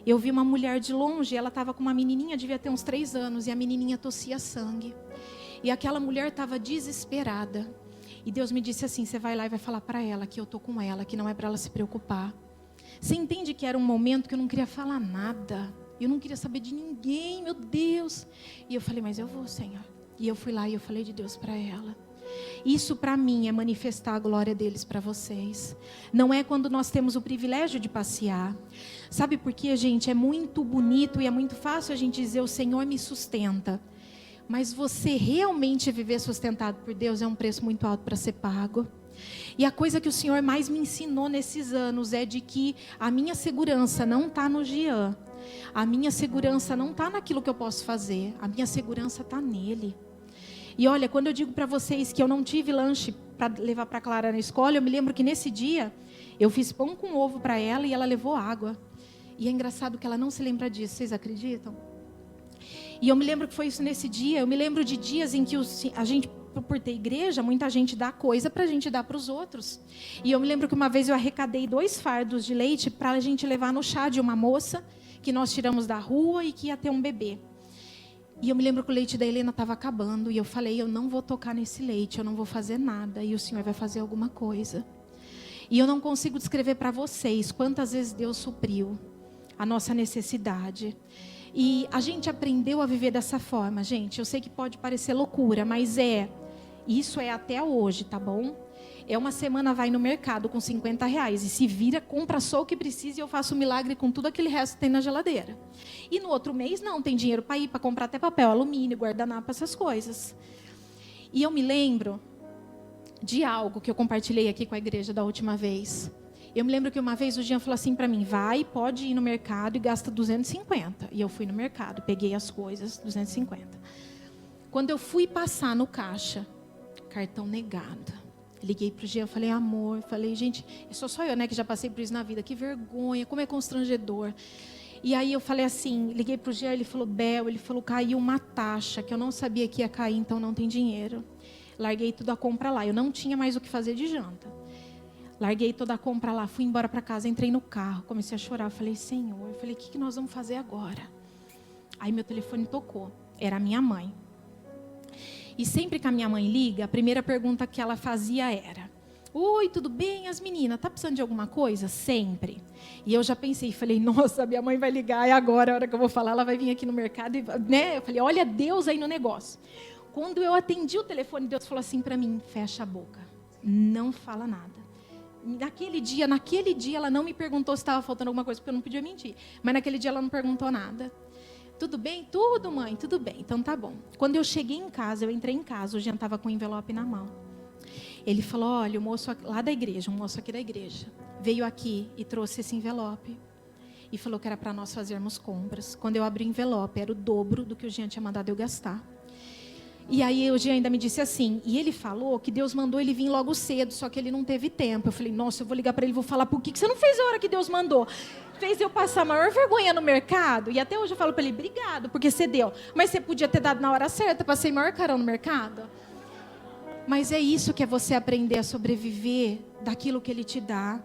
eu vi uma mulher de longe, ela estava com uma menininha, devia ter uns 3 anos, e a menininha tossia sangue. E aquela mulher estava desesperada. E Deus me disse assim, você vai lá e vai falar para ela que eu estou com ela, que não é para ela se preocupar. Você entende que era um momento que eu não queria falar nada. Eu não queria saber de ninguém, meu Deus. E eu falei, mas eu vou, Senhor. E eu fui lá e eu falei de Deus para ela. Isso para mim é manifestar a glória deles para vocês. Não é quando nós temos o privilégio de passear. Sabe por quê, gente? É muito bonito e é muito fácil a gente dizer, o Senhor me sustenta. Mas você realmente viver sustentado por Deus é um preço muito alto para ser pago. E a coisa que o Senhor mais me ensinou nesses anos é de que a minha segurança não está no Jean. A minha segurança não está naquilo que eu posso fazer. A minha segurança está nele. E olha, quando eu digo para vocês que eu não tive lanche para levar para Clara na escola, eu me lembro que nesse dia eu fiz pão com ovo para ela e ela levou água. E é engraçado que ela não se lembra disso, vocês acreditam? E eu me lembro que foi isso nesse dia. Eu me lembro de dias em que a gente, por ter igreja, muita gente dá coisa para a gente dar para os outros. E eu me lembro que uma vez eu arrecadei 2 fardos de leite para a gente levar no chá de uma moça que nós tiramos da rua e que ia ter um bebê. E eu me lembro que o leite da Helena estava acabando. E eu falei, eu não vou tocar nesse leite, eu não vou fazer nada. E o Senhor vai fazer alguma coisa. E eu não consigo descrever para vocês quantas vezes Deus supriu a nossa necessidade. E a gente aprendeu a viver dessa forma, gente. Eu sei que pode parecer loucura, mas isso é até hoje, tá bom? É uma semana vai no mercado com R$50 e se vira, compra só o que precisa e eu faço um milagre com tudo aquele resto que tem na geladeira. E no outro mês não, tem dinheiro para ir, para comprar até papel, alumínio, guardanapo, essas coisas. E eu me lembro de algo que eu compartilhei aqui com a igreja da última vez. Eu me lembro que uma vez o Jean falou assim para mim, pode ir no mercado e gasta 250. E eu fui no mercado, peguei as coisas, 250. Quando eu fui passar no caixa, cartão negado. Liguei pro Jean, falei, amor, gente, só eu, né, que já passei por isso na vida, que vergonha, como é constrangedor. E aí eu falei assim, liguei pro Jean, ele falou, caiu uma taxa, que eu não sabia que ia cair, então não tem dinheiro. Larguei tudo a compra lá, eu não tinha mais o que fazer de janta. Larguei toda a compra lá, fui embora para casa, entrei no carro, comecei a chorar. Falei, Senhor, o que nós vamos fazer agora? Aí meu telefone tocou, era a minha mãe. E sempre que a minha mãe liga, a primeira pergunta que ela fazia era: oi, tudo bem? As meninas, tá precisando de alguma coisa? Sempre. E eu já pensei, falei, nossa, minha mãe vai ligar, é agora, a hora que eu vou falar, ela vai vir aqui no mercado, né? Eu falei, olha Deus aí no negócio. Quando eu atendi o telefone, Deus falou assim para mim, fecha a boca, não fala nada. Naquele dia, ela não me perguntou se estava faltando alguma coisa, porque eu não podia mentir. Mas naquele dia ela não perguntou nada. Tudo bem? Tudo, mãe, tudo bem. Então tá bom. Quando eu cheguei em casa, eu entrei em casa, o Jean estava com o envelope na mão. Ele falou, olha, o moço lá da igreja, um moço aqui da igreja, veio aqui e trouxe esse envelope. E falou que era para nós fazermos compras. Quando eu abri o envelope, era o dobro do que o Jean tinha mandado eu gastar. E aí o Jean ainda me disse assim, e ele falou que Deus mandou ele vir logo cedo, só que ele não teve tempo. Eu falei, nossa, eu vou ligar para ele e vou falar, por que você não fez a hora que Deus mandou? Fez eu passar a maior vergonha no mercado. E até hoje eu falo para ele, obrigado, porque você deu. Mas você podia ter dado na hora certa, passei maior carão no mercado. Mas é isso que é você aprender a sobreviver daquilo que Ele te dá.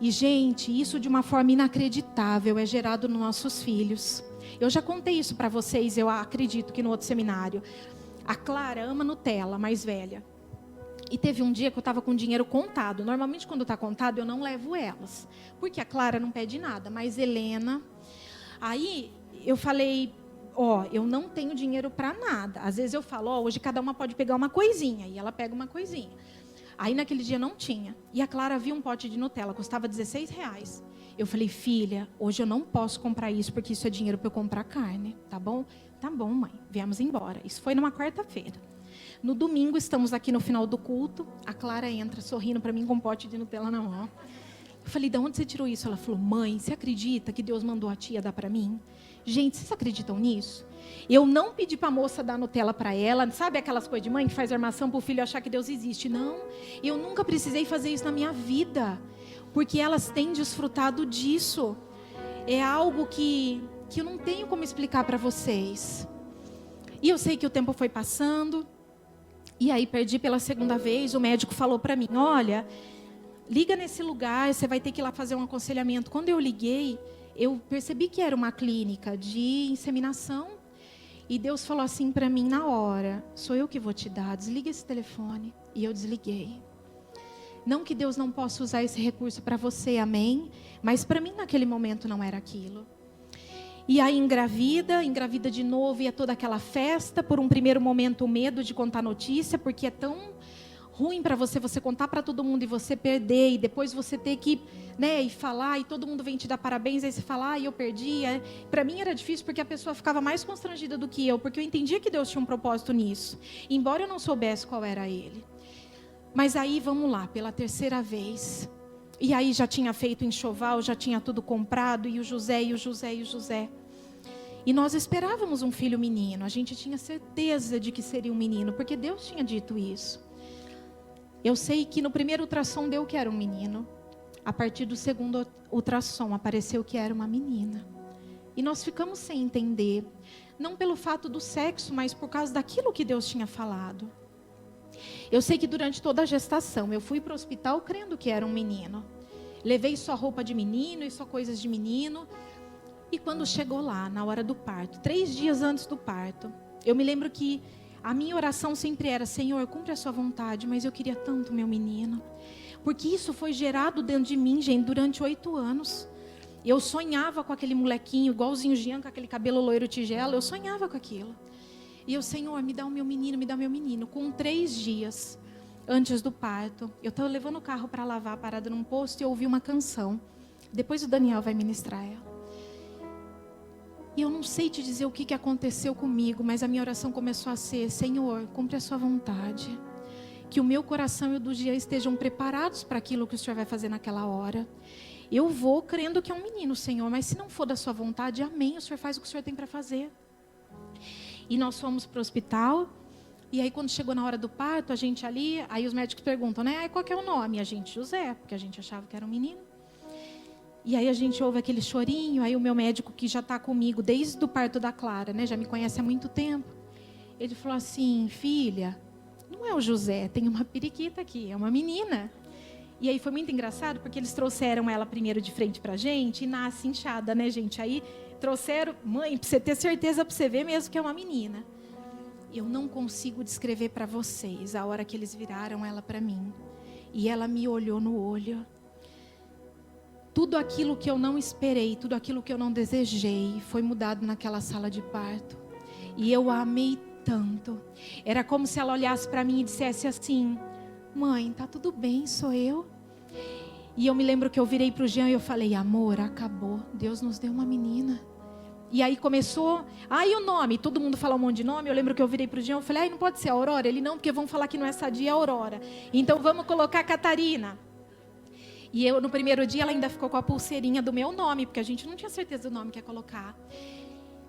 E, gente, isso de uma forma inacreditável é gerado nos nossos filhos. Eu já contei isso para vocês, eu acredito que no outro seminário. A Clara ama Nutella, mais velha. E teve um dia que eu estava com dinheiro contado. Normalmente, quando está contado, eu não levo elas. Porque a Clara não pede nada, mas Helena... Aí, eu falei... eu não tenho dinheiro para nada. Às vezes eu falo, hoje cada uma pode pegar uma coisinha. E ela pega uma coisinha. Aí naquele dia não tinha. E a Clara viu um pote de Nutella, custava R$16. Eu falei, filha, hoje eu não posso comprar isso, porque isso é dinheiro para eu comprar carne, tá bom? Tá bom, mãe. Viemos embora. Isso foi numa quarta-feira. No domingo, estamos aqui no final do culto. A Clara entra sorrindo para mim com um pote de Nutella na mão. Eu falei, de onde você tirou isso? Ela falou, mãe, você acredita que Deus mandou a tia dar para mim? Gente, vocês acreditam nisso? Eu não pedi para a moça dar Nutella para ela. Sabe aquelas coisas de mãe que faz armação para o filho achar que Deus existe? Não, eu nunca precisei fazer isso na minha vida. Porque elas têm desfrutado disso. É algo que eu não tenho como explicar para vocês. E eu sei que o tempo foi passando. E aí perdi pela segunda vez. O médico falou para mim, olha, liga nesse lugar, você vai ter que ir lá fazer um aconselhamento. Quando eu liguei, eu percebi que era uma clínica de inseminação. E Deus falou assim para mim na hora, sou eu que vou te dar, desliga esse telefone. E eu desliguei. Não que Deus não possa usar esse recurso para você, amém? Mas para mim naquele momento não era aquilo. E aí engravida de novo, ia toda aquela festa. Por um primeiro momento o medo de contar notícia, porque é tão ruim para você contar para todo mundo e você perder. E depois você ter que, ir falar e todo mundo vem te dar parabéns. Aí você fala, eu perdi. Para mim era difícil porque a pessoa ficava mais constrangida do que eu. Porque eu entendia que Deus tinha um propósito nisso. Embora eu não soubesse qual era ele. Mas aí vamos lá, pela terceira vez. E aí já tinha feito enxoval, já tinha tudo comprado. E o José. E nós esperávamos um filho menino. A gente tinha certeza de que seria um menino, porque Deus tinha dito isso. Eu sei que no primeiro ultrassom deu que era um menino. A partir do segundo ultrassom apareceu que era uma menina. E nós ficamos sem entender. Não pelo fato do sexo, mas por causa daquilo que Deus tinha falado. Eu sei que durante toda a gestação eu fui para o hospital crendo que era um menino. Levei só roupa de menino e só coisas de menino. E quando chegou lá, na hora do parto, 3 dias antes do parto, eu me lembro que a minha oração sempre era, Senhor, cumpre a sua vontade, mas eu queria tanto meu menino. Porque isso foi gerado dentro de mim, gente, durante 8 anos. Eu sonhava com aquele molequinho, igualzinho o Jean, com aquele cabelo loiro tigela, eu sonhava com aquilo. E eu, Senhor, me dá o meu menino, me dá o meu menino. Com 3 dias antes do parto, eu estava levando o carro para lavar, parada num posto, e eu ouvi uma canção. Depois o Daniel vai ministrar ela. E eu não sei te dizer o que aconteceu comigo, mas a minha oração começou a ser, Senhor, cumpre a sua vontade. Que o meu coração e o do Jean estejam preparados para aquilo que o Senhor vai fazer naquela hora. Eu vou crendo que é um menino, Senhor, mas se não for da sua vontade, amém, o Senhor faz o que o Senhor tem para fazer. E nós fomos para o hospital, e aí quando chegou na hora do parto, a gente ali, aí os médicos perguntam, qual que é o nome? E a gente, José, porque a gente achava que era um menino. E aí a gente ouve aquele chorinho, aí o meu médico que já está comigo desde o parto da Clara, já me conhece há muito tempo. Ele falou assim, filha, não é o José, tem uma periquita aqui, é uma menina. E aí foi muito engraçado, porque eles trouxeram ela primeiro de frente pra gente, e nasce inchada, né, gente? Aí trouxeram, mãe, pra você ter certeza, pra você ver mesmo que é uma menina. Eu não consigo descrever para vocês a hora que eles viraram ela para mim. E ela me olhou no olho. Tudo aquilo que eu não esperei, tudo aquilo que eu não desejei, foi mudado naquela sala de parto. E eu a amei tanto. Era como se ela olhasse para mim e dissesse assim: mãe, tá tudo bem, sou eu. E eu me lembro que eu virei para o Jean e eu falei: amor, acabou, Deus nos deu uma menina. E aí começou, aí o nome, todo mundo fala um monte de nome. Eu lembro que eu virei para o Jean e falei: não pode ser a Aurora? Ele: não, porque vão falar que não é Sadia, é Aurora. Então vamos colocar a Catarina. E eu, no primeiro dia, ela ainda ficou com a pulseirinha do meu nome, porque a gente não tinha certeza do nome que ia colocar.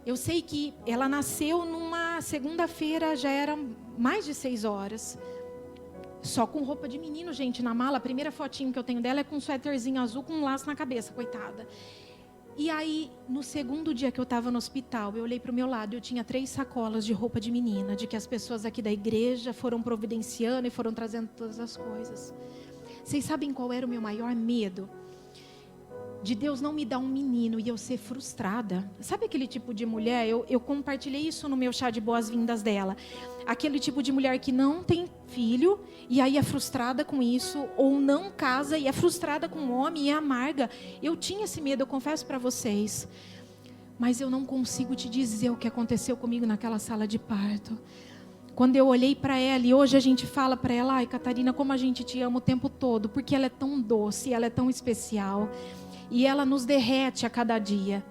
Eu sei que ela nasceu numa segunda-feira, já era mais de 6 horas. Só com roupa de menino, gente, na mala. A primeira fotinho que eu tenho dela é com um suéterzinho azul com um laço na cabeça, coitada. E aí, no segundo dia que eu estava no hospital, eu olhei para o meu lado, eu tinha 3 sacolas de roupa de menina, de que as pessoas aqui da igreja foram providenciando e foram trazendo todas as coisas. Vocês sabem qual era o meu maior medo? De Deus não me dar um menino e eu ser frustrada. Sabe aquele tipo de mulher? Eu compartilhei isso no meu chá de boas-vindas dela. Aquele tipo de mulher que não tem filho e aí é frustrada com isso, ou não casa e é frustrada com um homem e é amarga. Eu tinha esse medo, eu confesso para vocês. Mas eu não consigo te dizer o que aconteceu comigo naquela sala de parto. Quando eu olhei para ela, e hoje a gente fala para ela: ai, Catarina, como a gente te ama o tempo todo, porque ela é tão doce, ela é tão especial. E ela nos derrete a cada dia.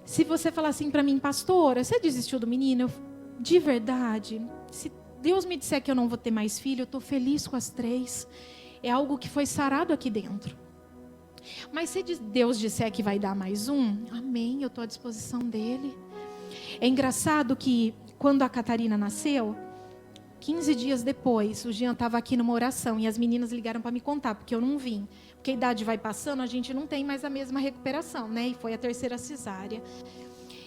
Se você falar assim para mim: pastora, você desistiu do menino? De verdade, se Deus me disser que eu não vou ter mais filho, eu estou feliz com as 3. É algo que foi sarado aqui dentro. Mas se Deus disser que vai dar mais um, amém, eu estou à disposição dele. É engraçado que quando a Catarina nasceu, 15 dias depois, o Jean estava aqui numa oração e as meninas ligaram para me contar, porque eu não vim. Porque a idade vai passando, a gente não tem mais a mesma recuperação, né? E foi a 3ª cesárea.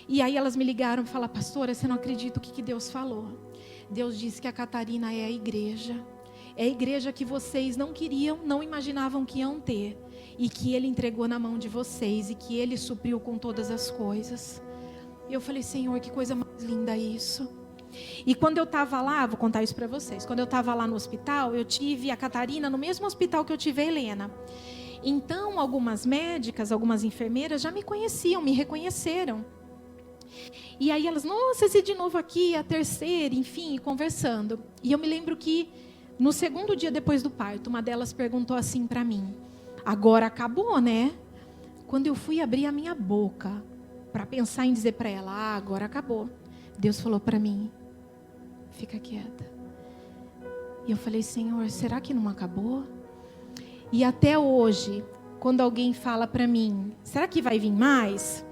E aí elas me ligaram e falaram: pastora, você não acredita o que Deus falou? Deus disse que a Catarina é a igreja. É a igreja que vocês não queriam, não imaginavam que iam ter. E que Ele entregou na mão de vocês e que Ele supriu com todas as coisas. E eu falei: Senhor, que coisa mais linda isso. E quando eu estava lá, vou contar isso para vocês. Quando eu estava lá no hospital, eu tive a Catarina no mesmo hospital que eu tive a Helena. Então, algumas médicas, algumas enfermeiras já me conheciam, me reconheceram. E aí elas: nossa, esse de novo aqui, a 3ª, enfim, conversando. E eu me lembro que no segundo dia depois do parto, uma delas perguntou assim para mim: agora acabou, né? Quando eu fui abrir a minha boca para pensar em dizer para ela: agora acabou, Deus falou para mim: fica quieta. E eu falei: Senhor, será que não acabou? E até hoje, quando alguém fala para mim: será que vai vir mais?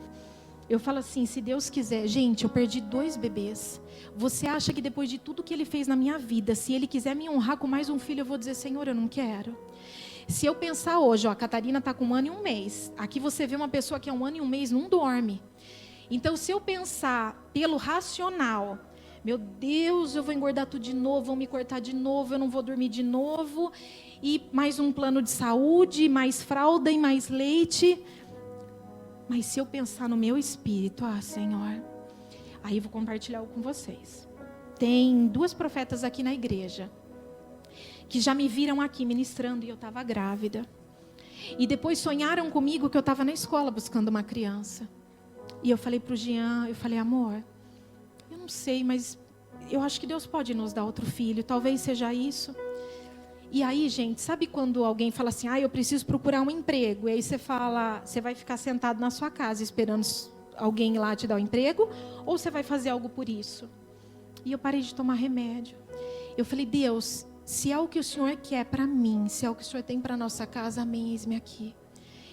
Eu falo assim: se Deus quiser. Gente, eu perdi 2 bebês. Você acha que depois de tudo que Ele fez na minha vida, se Ele quiser me honrar com mais um filho, eu vou dizer: Senhor, eu não quero? Se eu pensar hoje, ó, a Catarina está com 1 ano e 1 mês. Aqui você vê uma pessoa que é 1 ano e 1 mês, não dorme. Então, se eu pensar pelo racional: meu Deus, eu vou engordar tudo de novo, vão me cortar de novo, eu não vou dormir de novo, e mais um plano de saúde, mais fralda e mais leite. Mas se eu pensar no meu espírito: Senhor, aí eu vou compartilhar algo com vocês. Tem 2 profetas aqui na igreja que já me viram aqui ministrando e eu estava grávida. E depois sonharam comigo que eu estava na escola buscando uma criança. E eu falei para o Jean, eu falei: amor, eu não sei, mas eu acho que Deus pode nos dar outro filho, talvez seja isso. E aí, gente, sabe quando alguém fala assim: eu preciso procurar um emprego? E aí você fala: você vai ficar sentado na sua casa esperando alguém lá te dar o emprego? Ou você vai fazer algo por isso? E eu parei de tomar remédio. Eu falei: Deus, se é o que o Senhor quer para mim, se é o que o Senhor tem para nossa casa, amém, eis-me aqui.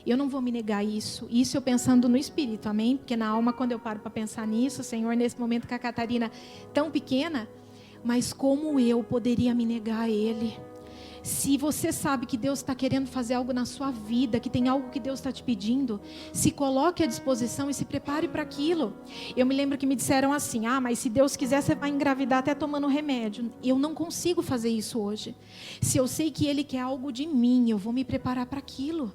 Eu não vou me negar isso. Isso eu pensando no espírito, amém? Porque na alma, quando eu paro para pensar nisso, Senhor, nesse momento com a Catarina tão pequena, mas como eu poderia me negar a Ele? Se você sabe que Deus está querendo fazer algo na sua vida, que tem algo que Deus está te pedindo, se coloque à disposição e se prepare para aquilo. Eu me lembro que me disseram assim: mas se Deus quiser você vai engravidar até tomando remédio. Eu não consigo fazer isso hoje. Se eu sei que Ele quer algo de mim, eu vou me preparar para aquilo.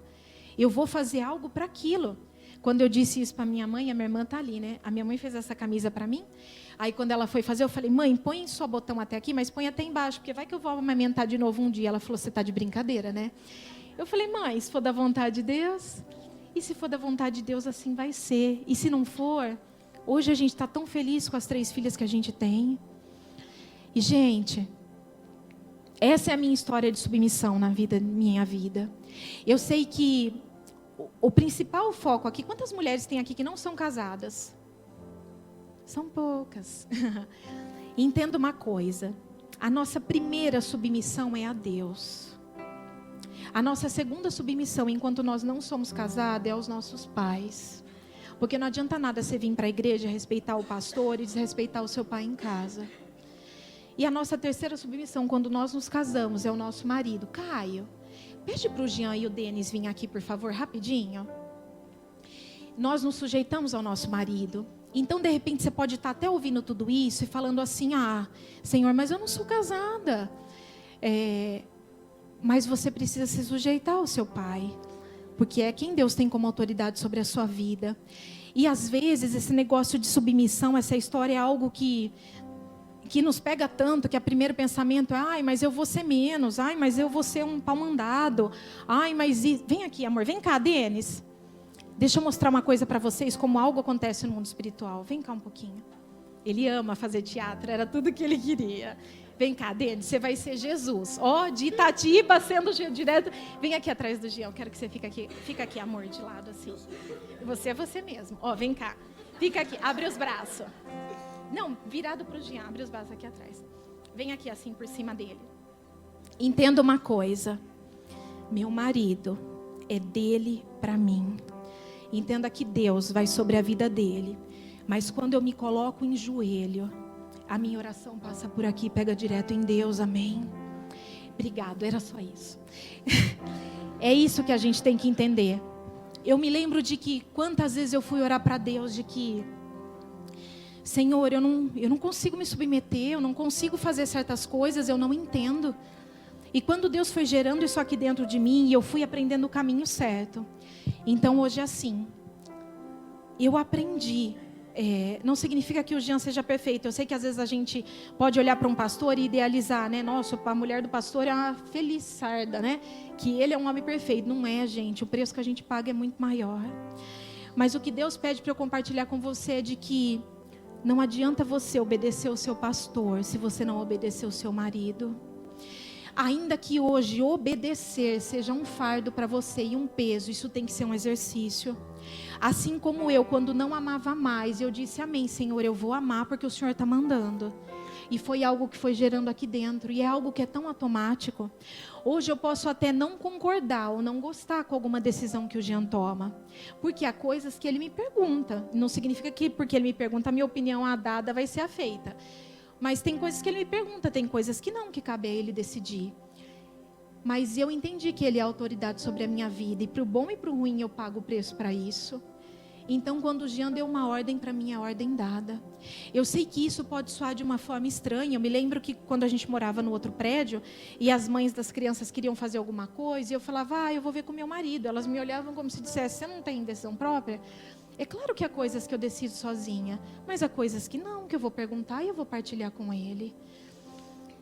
Eu vou fazer algo para aquilo. Quando eu disse isso para minha mãe, a minha irmã está ali, né? A minha mãe fez essa camisa para mim. Aí quando ela foi fazer, eu falei: mãe, põe só botão até aqui, mas põe até embaixo, porque vai que eu vou amamentar de novo um dia. Ela falou: você está de brincadeira, né? Eu falei: mãe, se for da vontade de Deus, e se for da vontade de Deus, assim vai ser. E se não for, hoje a gente está tão feliz com as 3 filhas que a gente tem. E, gente, essa é a minha história de submissão na minha vida. Eu sei que o principal foco aqui, quantas mulheres tem aqui que não são casadas? São poucas. Entenda uma coisa: a nossa primeira submissão é a Deus. A nossa segunda submissão, enquanto nós não somos casados, é aos nossos pais. Porque não adianta nada você vir para a igreja, respeitar o pastor e desrespeitar o seu pai em casa. E a nossa terceira submissão, quando nós nos casamos, é o nosso marido. Caio, pede para o Jean e o Denis vir aqui, por favor, rapidinho. Nós nos sujeitamos ao nosso marido. Então, de repente, você pode estar até ouvindo tudo isso e falando assim: Senhor, mas eu não sou casada. Mas você precisa se sujeitar ao seu pai, porque é quem Deus tem como autoridade sobre a sua vida. E às vezes, esse negócio de submissão, essa história é algo que nos pega tanto, que o primeiro pensamento é: mas eu vou ser menos, mas eu vou ser um pau mandado, mas... Vem aqui, amor, vem cá, Denis. Deixa eu mostrar uma coisa para vocês, como algo acontece no mundo espiritual. Vem cá um pouquinho. Ele ama fazer teatro, era tudo que ele queria. Vem cá, Denis, você vai ser Jesus. De Itatiba, sendo direto. Vem aqui atrás do Jean, eu quero que você fique aqui. Fica aqui, amor, de lado assim. Você é você mesmo. Vem cá. Fica aqui, abre os braços. Não, virado para o Jean, abre os braços aqui atrás. Vem aqui assim, por cima dele. Entenda uma coisa: meu marido é dele para mim. Entenda que Deus vai sobre a vida dele. Mas quando eu me coloco em joelho, a minha oração passa por aqui, pega direto em Deus, amém? Obrigado, era só isso. É isso que a gente tem que entender. Eu me lembro de que quantas vezes eu fui orar para Deus, de que: Senhor, eu não consigo me submeter, eu não consigo fazer certas coisas, eu não entendo. E quando Deus foi gerando isso aqui dentro de mim, eu fui aprendendo o caminho certo. Então hoje é assim, eu aprendi. Não significa que o Jean seja perfeito. Eu sei que às vezes a gente pode olhar para um pastor e idealizar, né? Nossa, a mulher do pastor é uma feliçarda, né? Que ele é um homem perfeito. Não é, gente. O preço que a gente paga é muito maior. Mas o que Deus pede para eu compartilhar com você é de que não adianta você obedecer o seu pastor se você não obedecer o seu marido. Ainda que hoje obedecer seja um fardo para você e um peso, isso tem que ser um exercício. Assim como eu, quando não amava mais, eu disse: amém, Senhor, eu vou amar porque o Senhor está mandando. E foi algo que foi gerando aqui dentro, e é algo que é tão automático. Hoje eu posso até não concordar ou não gostar com alguma decisão que o Jean toma, porque há coisas que ele me pergunta. Não significa que porque ele me pergunta, a minha opinião dada vai ser a feita. Mas tem coisas que ele me pergunta, tem coisas que não, que cabe a ele decidir. Mas eu entendi que ele é autoridade sobre a minha vida, e para o bom e para o ruim eu pago o preço para isso. Então, quando o Jean deu uma ordem para mim, a ordem dada. Eu sei que isso pode soar de uma forma estranha. Eu me lembro que quando a gente morava no outro prédio, e as mães das crianças queriam fazer alguma coisa, e eu falava: eu vou ver com meu marido. Elas me olhavam como se dissesse: você não tem decisão própria? É claro que há coisas que eu decido sozinha, mas há coisas que não, que eu vou perguntar e eu vou partilhar com ele.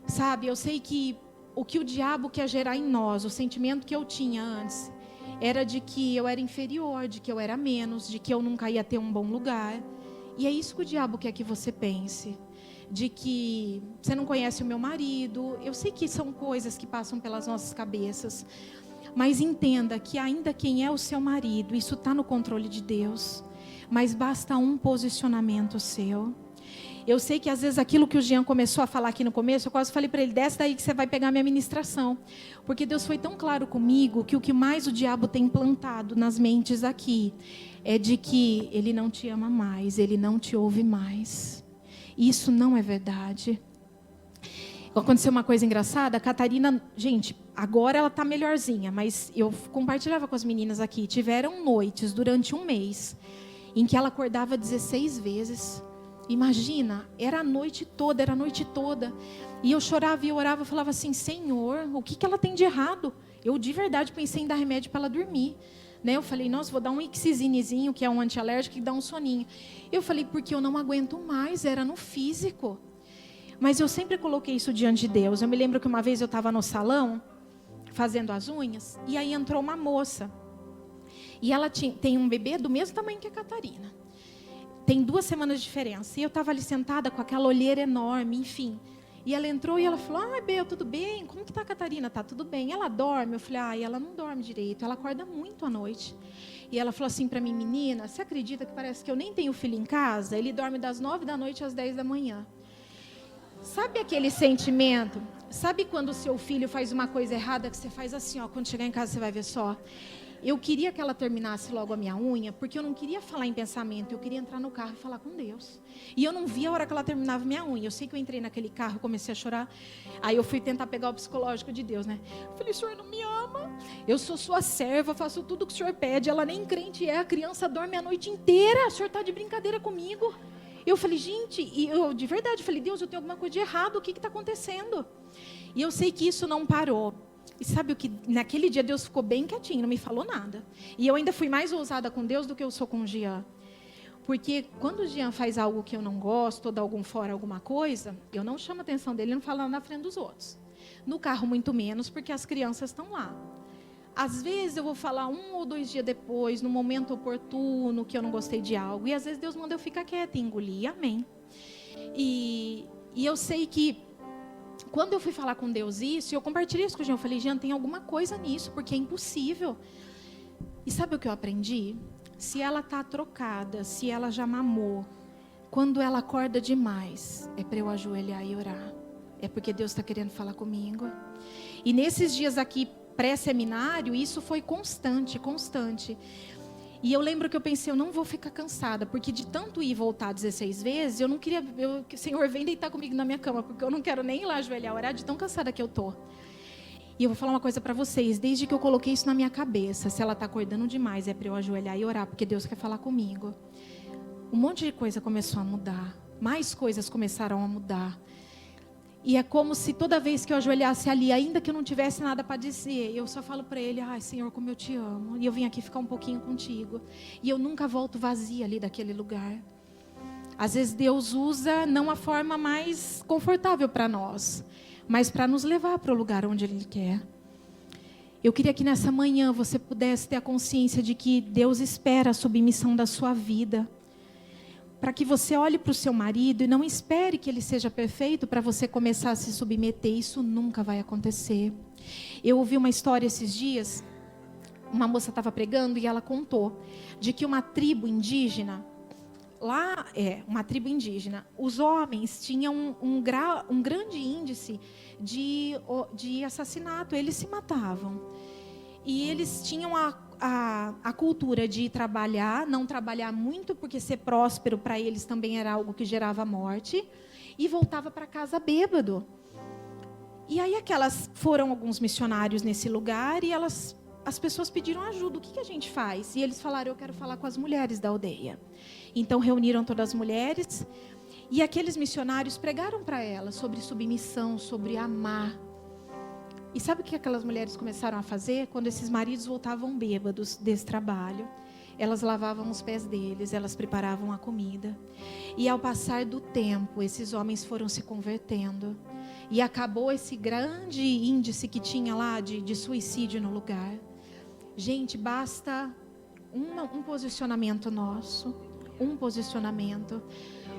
Sabe, eu sei que o que o diabo quer gerar em nós, o sentimento que eu tinha antes, era de que eu era inferior, de que eu era menos, de que eu nunca ia ter um bom lugar. E é isso que o diabo quer que você pense. De que você não conhece o meu marido. Eu sei que são coisas que passam pelas nossas cabeças. Mas entenda que ainda quem é o seu marido, isso está no controle de Deus. Mas basta um posicionamento seu. Eu sei que às vezes aquilo que o Jean começou a falar aqui no começo, eu quase falei para ele: desce daí que você vai pegar minha ministração. Porque Deus foi tão claro comigo que o que mais o diabo tem implantado nas mentes aqui é de que ele não te ama mais, ele não te ouve mais. Isso não é verdade. Aconteceu uma coisa engraçada, a Catarina, gente, agora ela está melhorzinha, mas eu compartilhava com as meninas aqui, tiveram noites durante um mês, em que ela acordava 16 vezes. Imagina, era a noite toda. E eu chorava e eu orava, eu falava assim, Senhor, o que ela tem de errado? Eu de verdade pensei em dar remédio para ela dormir. Né? Eu falei, nossa, vou dar um Ixizinezinho, que é um antialérgico, que dá um soninho. Eu falei, porque eu não aguento mais, era no físico. Mas eu sempre coloquei isso diante de Deus. Eu me lembro que uma vez eu estava no salão, fazendo as unhas, e aí entrou uma moça. E ela tem um bebê do mesmo tamanho que a Catarina. Tem 2 semanas de diferença. E eu estava ali sentada com aquela olheira enorme, enfim. E ela entrou e ela falou, Bel, tudo bem? Como que tá a Catarina? Tá tudo bem. Ela dorme? Eu falei, ela não dorme direito. Ela acorda muito à noite. E ela falou assim para mim, menina, você acredita que parece que eu nem tenho filho em casa? Ele dorme das 9 da noite às 10 da manhã. Sabe aquele sentimento? Sabe quando o seu filho faz uma coisa errada, que você faz assim, quando chegar em casa você vai ver só? Eu queria que ela terminasse logo a minha unha, porque eu não queria falar em pensamento, eu queria entrar no carro e falar com Deus. E eu não via a hora que ela terminava minha unha. Eu sei que eu entrei naquele carro, comecei a chorar. Aí eu fui tentar pegar o psicológico de Deus, né? Eu falei, o senhor não me ama? Eu sou sua serva, faço tudo o que o senhor pede. Ela nem crente é, a criança dorme a noite inteira. O senhor está de brincadeira comigo? Eu falei, gente, e eu de verdade falei, Deus, eu tenho alguma coisa de errado, o que está acontecendo? E eu sei que isso não parou. E sabe o que? Naquele dia Deus ficou bem quietinho, não me falou nada. E eu ainda fui mais ousada com Deus do que eu sou com o Jean. Porque quando o Jean faz algo que eu não gosto, ou dá algum fora, alguma coisa, eu não chamo a atenção dele, não falo na frente dos outros. No carro, muito menos, porque as crianças estão lá. Às vezes eu vou falar 1 ou 2 dias depois, no momento oportuno, que eu não gostei de algo. E às vezes Deus manda eu ficar quieta e engolir. Amém. E eu sei que quando eu fui falar com Deus isso, eu compartilhei isso com o Jean. Eu falei, Jean, tem alguma coisa nisso, porque é impossível. E sabe o que eu aprendi? Se ela está trocada, se ela já mamou, quando ela acorda demais, é para eu ajoelhar e orar. É porque Deus está querendo falar comigo. E nesses dias aqui, pré-seminário, isso foi constante. E eu lembro que eu pensei, eu não vou ficar cansada, porque de tanto ir e voltar 16 vezes, eu não queria, Senhor, vem deitar comigo na minha cama, porque eu não quero nem ir lá ajoelhar, orar, de tão cansada que eu tô. E eu vou falar uma coisa para vocês, desde que eu coloquei isso na minha cabeça, se ela está acordando demais, é para eu ajoelhar e orar, porque Deus quer falar comigo. Um monte de coisa começou a mudar, mais coisas começaram a mudar. E é como se toda vez que eu ajoelhasse ali, ainda que eu não tivesse nada para dizer, eu só falo para ele, Senhor, como eu te amo. E eu vim aqui ficar um pouquinho contigo. E eu nunca volto vazia ali daquele lugar. Às vezes Deus usa não a forma mais confortável para nós, mas para nos levar para o lugar onde Ele quer. Eu queria que nessa manhã você pudesse ter a consciência de que Deus espera a submissão da sua vida. Para que você olhe para o seu marido e não espere que ele seja perfeito para você começar a se submeter. Isso nunca vai acontecer. Eu ouvi uma história esses dias, uma moça estava pregando e ela contou de que uma tribo indígena, os homens tinham um grande índice de assassinato, eles se matavam. E eles tinham a cultura de trabalhar, não trabalhar muito, porque ser próspero para eles também era algo que gerava morte, e voltava para casa bêbado. E aí foram alguns missionários nesse lugar, e as pessoas pediram ajuda, o que a gente faz? E eles falaram, eu quero falar com as mulheres da aldeia. Então reuniram todas as mulheres, e aqueles missionários pregaram para elas sobre submissão, sobre amar. E sabe o que aquelas mulheres começaram a fazer? Quando esses maridos voltavam bêbados desse trabalho, elas lavavam os pés deles, elas preparavam a comida. E ao passar do tempo, esses homens foram se convertendo. E acabou esse grande índice que tinha lá de suicídio no lugar. Gente, basta um posicionamento nosso. Um posicionamento.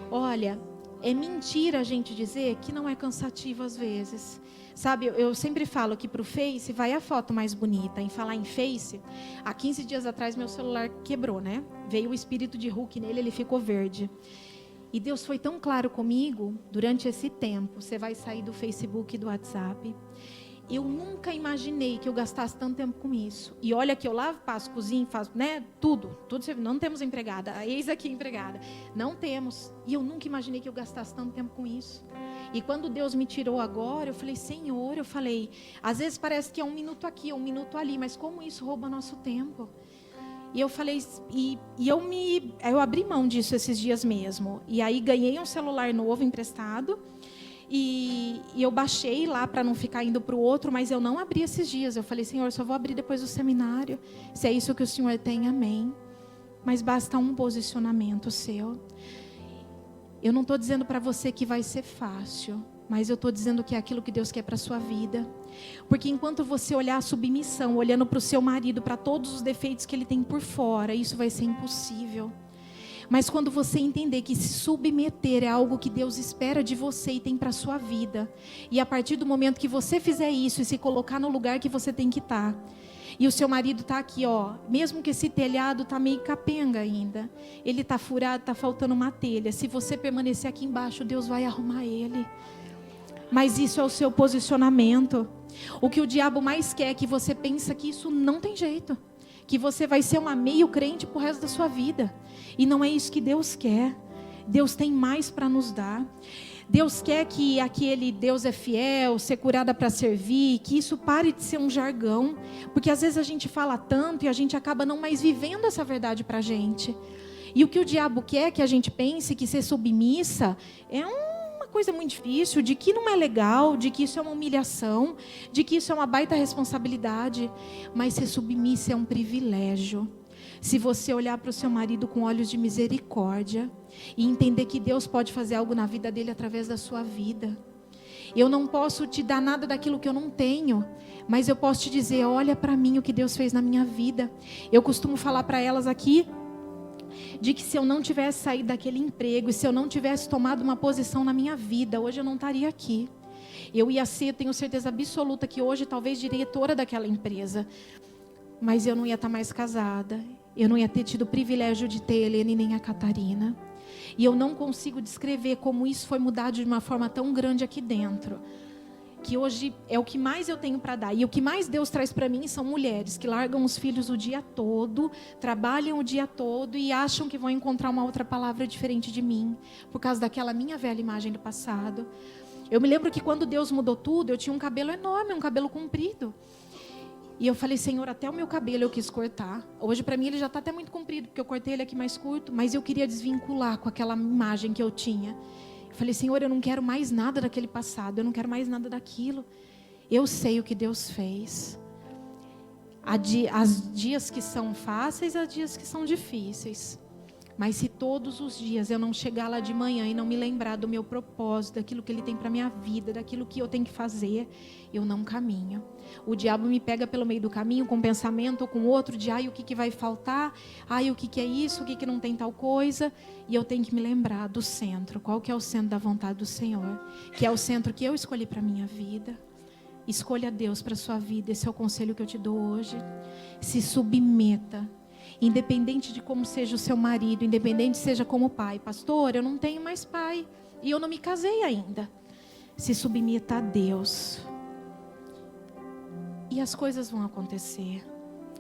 Olha, é mentira a gente dizer que não é cansativo às vezes. Sabe, eu sempre falo que para o Face vai a foto mais bonita. Em falar em Face, há 15 dias atrás meu celular quebrou, né? Veio o espírito de Hulk nele, ele ficou verde. E Deus foi tão claro comigo durante esse tempo. Você vai sair do Facebook e do WhatsApp. Eu nunca imaginei que eu gastasse tanto tempo com isso. E olha que eu lavo, passo, cozinho, faço, né, tudo. Não temos empregada, a ex aqui empregada. Não temos. E eu nunca imaginei que eu gastasse tanto tempo com isso. E quando Deus me tirou agora, eu falei, Senhor, às vezes parece que é 1 minuto aqui, 1 minuto ali, mas como isso rouba nosso tempo? E eu falei, eu abri mão disso esses dias mesmo. E aí ganhei um celular novo emprestado. E eu baixei lá para não ficar indo para o outro, mas eu não abri esses dias. Eu falei, Senhor, só vou abrir depois do seminário. Se é isso que o Senhor tem, amém. Mas basta um posicionamento seu. Eu não estou dizendo para você que vai ser fácil, mas eu estou dizendo que é aquilo que Deus quer para a sua vida. Porque enquanto você olhar a submissão, olhando para o seu marido, para todos os defeitos que ele tem por fora, isso vai ser impossível. Mas quando você entender que se submeter é algo que Deus espera de você e tem para a sua vida, e a partir do momento que você fizer isso e se colocar no lugar que você tem que estar, e o seu marido está aqui, ó, mesmo que esse telhado está meio capenga ainda, ele está furado, está faltando uma telha, se você permanecer aqui embaixo, Deus vai arrumar ele. Mas isso é o seu posicionamento. O que o diabo mais quer é que você pense que isso não tem jeito, que você vai ser uma meio crente pro resto da sua vida. E não é isso que Deus quer. Deus tem mais para nos dar. Deus quer que aquele Deus é fiel, ser curada para servir, que isso pare de ser um jargão. Porque às vezes a gente fala tanto e a gente acaba não mais vivendo essa verdade para a gente. E o que o diabo quer que a gente pense que ser submissa é uma coisa muito difícil, de que não é legal, de que isso é uma humilhação, de que isso é uma baita responsabilidade. Mas ser submissa é um privilégio. Se você olhar para o seu marido com olhos de misericórdia e entender que Deus pode fazer algo na vida dele através da sua vida. Eu não posso te dar nada daquilo que eu não tenho, mas eu posso te dizer, olha para mim o que Deus fez na minha vida. Eu costumo falar para elas aqui, de que se eu não tivesse saído daquele emprego, e se eu não tivesse tomado uma posição na minha vida, hoje eu não estaria aqui. Eu ia ser, tenho certeza absoluta que hoje talvez diretora daquela empresa, mas eu não ia estar mais casada. Eu não ia ter tido o privilégio de ter a Helene nem a Catarina. E eu não consigo descrever como isso foi mudado de uma forma tão grande aqui dentro. Que hoje é o que mais eu tenho para dar. E o que mais Deus traz para mim são mulheres que largam os filhos o dia todo, trabalham o dia todo e acham que vão encontrar uma outra palavra diferente de mim, por causa daquela minha velha imagem do passado. Eu me lembro que quando Deus mudou tudo, eu tinha um cabelo enorme, um cabelo comprido. E eu falei, Senhor, até o meu cabelo eu quis cortar. Hoje para mim ele já está até muito comprido, porque eu cortei ele aqui mais curto, mas eu queria desvincular com aquela imagem que eu tinha. Eu falei, Senhor, eu não quero mais nada daquele passado, eu não quero mais nada daquilo. Eu sei o que Deus fez. Há dias que são fáceis, há dias que são difíceis. Mas se todos os dias eu não chegar lá de manhã e não me lembrar do meu propósito, daquilo que Ele tem para a minha vida, daquilo que eu tenho que fazer, eu não caminho. O diabo me pega pelo meio do caminho com um pensamento ou com outro de o que vai faltar, o que é isso, o que não tem tal coisa. E eu tenho que me lembrar do centro. Qual que é o centro da vontade do Senhor? Que é o centro que eu escolhi para a minha vida. Escolha Deus para a sua vida. Esse é o conselho que eu te dou hoje. Se submeta. Independente de como seja o seu marido, independente seja como pai. Pastor, eu não tenho mais pai e eu não me casei ainda. Se submeta a Deus. E as coisas vão acontecer.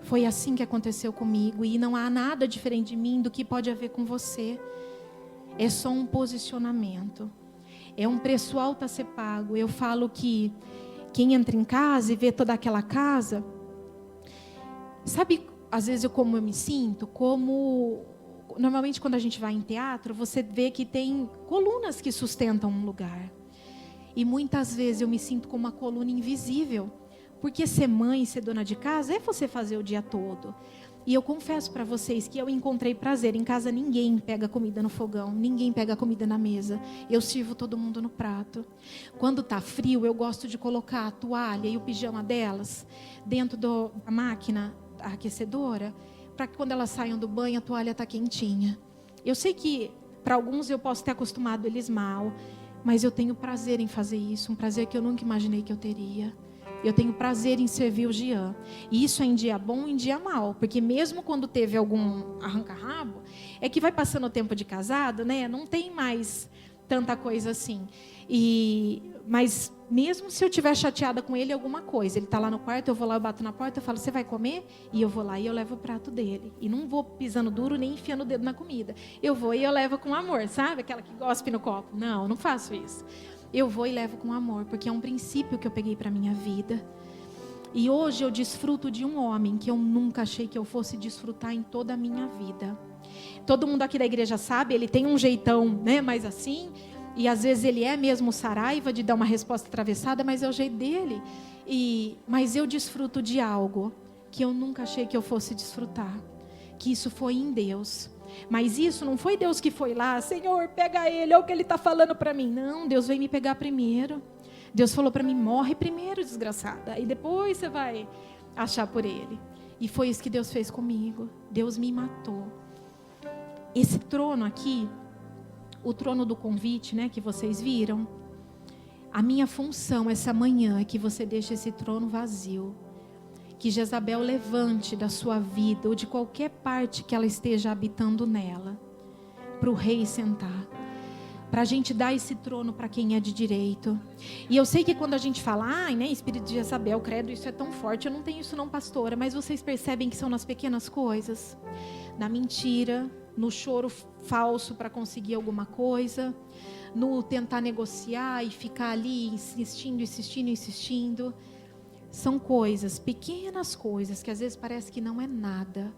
Foi assim que aconteceu comigo. E não há nada diferente de mim do que pode haver com você. É só um posicionamento. É um preço alto a ser pago. Eu falo que quem entra em casa e vê toda aquela casa, sabe, às vezes como eu me sinto, como normalmente quando a gente vai em teatro, você vê que tem colunas que sustentam um lugar. E muitas vezes eu me sinto como uma coluna invisível. Porque ser mãe, ser dona de casa, é você fazer o dia todo. E eu confesso para vocês que eu encontrei prazer. Em casa ninguém pega comida no fogão, ninguém pega comida na mesa. Eu sirvo todo mundo no prato. Quando está frio, eu gosto de colocar a toalha e o pijama delas dentro da máquina aquecedora, para que quando elas saiam do banho, a toalha está quentinha. Eu sei que para alguns eu posso ter acostumado eles mal, mas eu tenho prazer em fazer isso, um prazer que eu nunca imaginei que eu teria. Eu tenho prazer em servir o Jean. E isso é em dia bom e em dia mal. Porque mesmo quando teve algum arranca-rabo, é que vai passando o tempo de casado, né? Não tem mais tanta coisa assim. Mas mesmo se eu estiver chateada com ele, alguma coisa, ele está lá no quarto, eu vou lá, eu bato na porta, eu falo, você vai comer? E eu vou lá e eu levo o prato dele. E não vou pisando duro nem enfiando o dedo na comida. Eu vou e eu levo com amor, sabe? Aquela que gospe no copo. Não, não faço isso. Eu vou e levo com amor, porque é um princípio que eu peguei para a minha vida. E hoje eu desfruto de um homem que eu nunca achei que eu fosse desfrutar em toda a minha vida. Todo mundo aqui da igreja sabe, ele tem um jeitão, né, mais assim, e às vezes ele é mesmo saraiva de dar uma resposta atravessada, mas é o jeito dele. Mas eu desfruto de algo que eu nunca achei que eu fosse desfrutar, que isso foi em Deus. Mas isso não foi Deus que foi lá, Senhor, pega ele, olha o que ele está falando para mim. Não, Deus veio me pegar primeiro. Deus falou para mim, morre primeiro, desgraçada, e depois você vai achar por ele. E foi isso que Deus fez comigo. Deus me matou. Esse trono aqui, o trono do convite, né, que vocês viram, a minha função essa manhã é que você deixe esse trono vazio. Que Jezabel levante da sua vida, ou de qualquer parte que ela esteja habitando nela, para o rei sentar. Para a gente dar esse trono para quem é de direito. E eu sei que quando a gente fala, né, espírito de Jezabel, credo, isso é tão forte, eu não tenho isso não, pastora, mas vocês percebem que são nas pequenas coisas, na mentira, no choro falso para conseguir alguma coisa, no tentar negociar e ficar ali insistindo. São coisas, pequenas coisas, que às vezes parece que não é nada.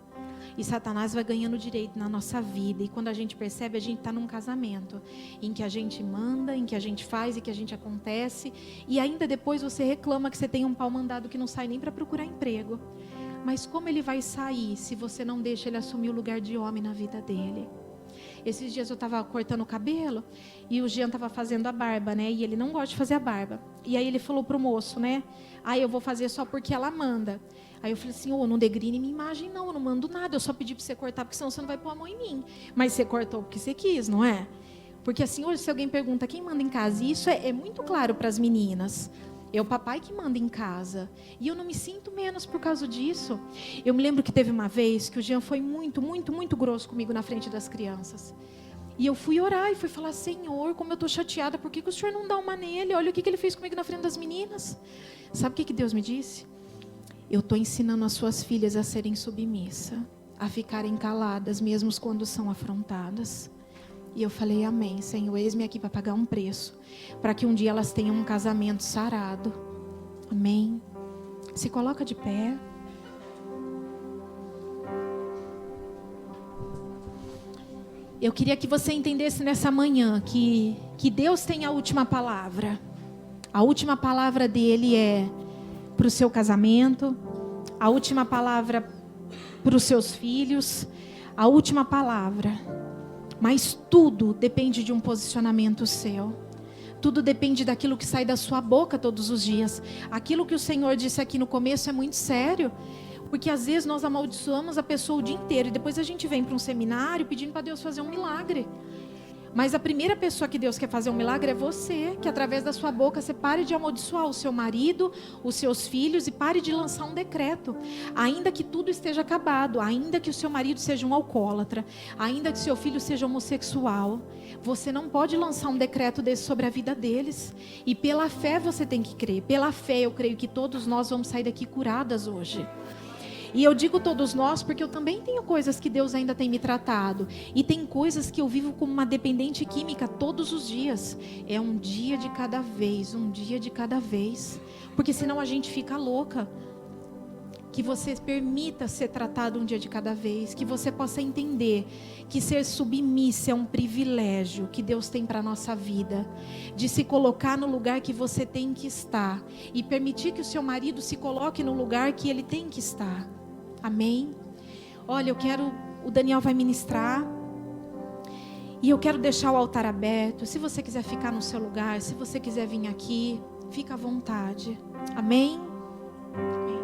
E Satanás vai ganhando direito na nossa vida. E quando a gente percebe, a gente está num casamento em que a gente manda, em que a gente faz e que a gente acontece. E ainda depois você reclama que você tem um pau mandado que não sai nem para procurar emprego. Mas como ele vai sair se você não deixa ele assumir o lugar de homem na vida dele? Esses dias eu estava cortando o cabelo e o Jean estava fazendo a barba, né? E ele não gosta de fazer a barba. E aí ele falou pro moço, né? Eu vou fazer só porque ela manda. Aí eu falei assim, não degrine minha imagem não, eu não mando nada. Eu só pedi para você cortar, porque senão você não vai pôr a mão em mim. Mas você cortou porque você quis, não é? Porque assim, hoje se alguém pergunta quem manda em casa, e isso é muito claro para as meninas. É o papai que manda em casa. E eu não me sinto menos por causa disso. Eu me lembro que teve uma vez que o Jean foi muito, muito, muito grosso comigo na frente das crianças. E eu fui orar e fui falar, Senhor, como eu estou chateada, por que o Senhor não dá uma nele? Olha o que ele fez comigo na frente das meninas. Sabe o que Deus me disse? Eu estou ensinando as suas filhas a serem submissas, a ficarem caladas, mesmo quando são afrontadas. E eu falei, amém, Senhor, eis-me aqui para pagar um preço, para que um dia elas tenham um casamento sarado. Amém. Se coloca de pé. Eu queria que você entendesse nessa manhã que Deus tem a última palavra. A última palavra dele é para o seu casamento, a última palavra para os seus filhos, a última palavra. Mas tudo depende de um posicionamento seu. Tudo depende daquilo que sai da sua boca todos os dias. Aquilo que o Senhor disse aqui no começo é muito sério. Porque às vezes nós amaldiçoamos a pessoa o dia inteiro. E depois a gente vem para um seminário pedindo para Deus fazer um milagre. Mas a primeira pessoa que Deus quer fazer um milagre é você. Que através da sua boca você pare de amaldiçoar o seu marido, os seus filhos. E pare de lançar um decreto. Ainda que tudo esteja acabado. Ainda que o seu marido seja um alcoólatra. Ainda que seu filho seja homossexual. Você não pode lançar um decreto desse sobre a vida deles. E pela fé você tem que crer. Pela fé eu creio que todos nós vamos sair daqui curadas hoje. E eu digo todos nós porque eu também tenho coisas que Deus ainda tem me tratado. E tem coisas que eu vivo como uma dependente química todos os dias. É um dia de cada vez, um dia de cada vez. Porque senão a gente fica louca. Que você permita ser tratado um dia de cada vez. Que você possa entender que ser submissa é um privilégio que Deus tem para a nossa vida. De se colocar no lugar que você tem que estar. E permitir que o seu marido se coloque no lugar que ele tem que estar. Amém? Olha, o Daniel vai ministrar. E eu quero deixar o altar aberto. Se você quiser ficar no seu lugar, se você quiser vir aqui, fica à vontade. Amém? Amém.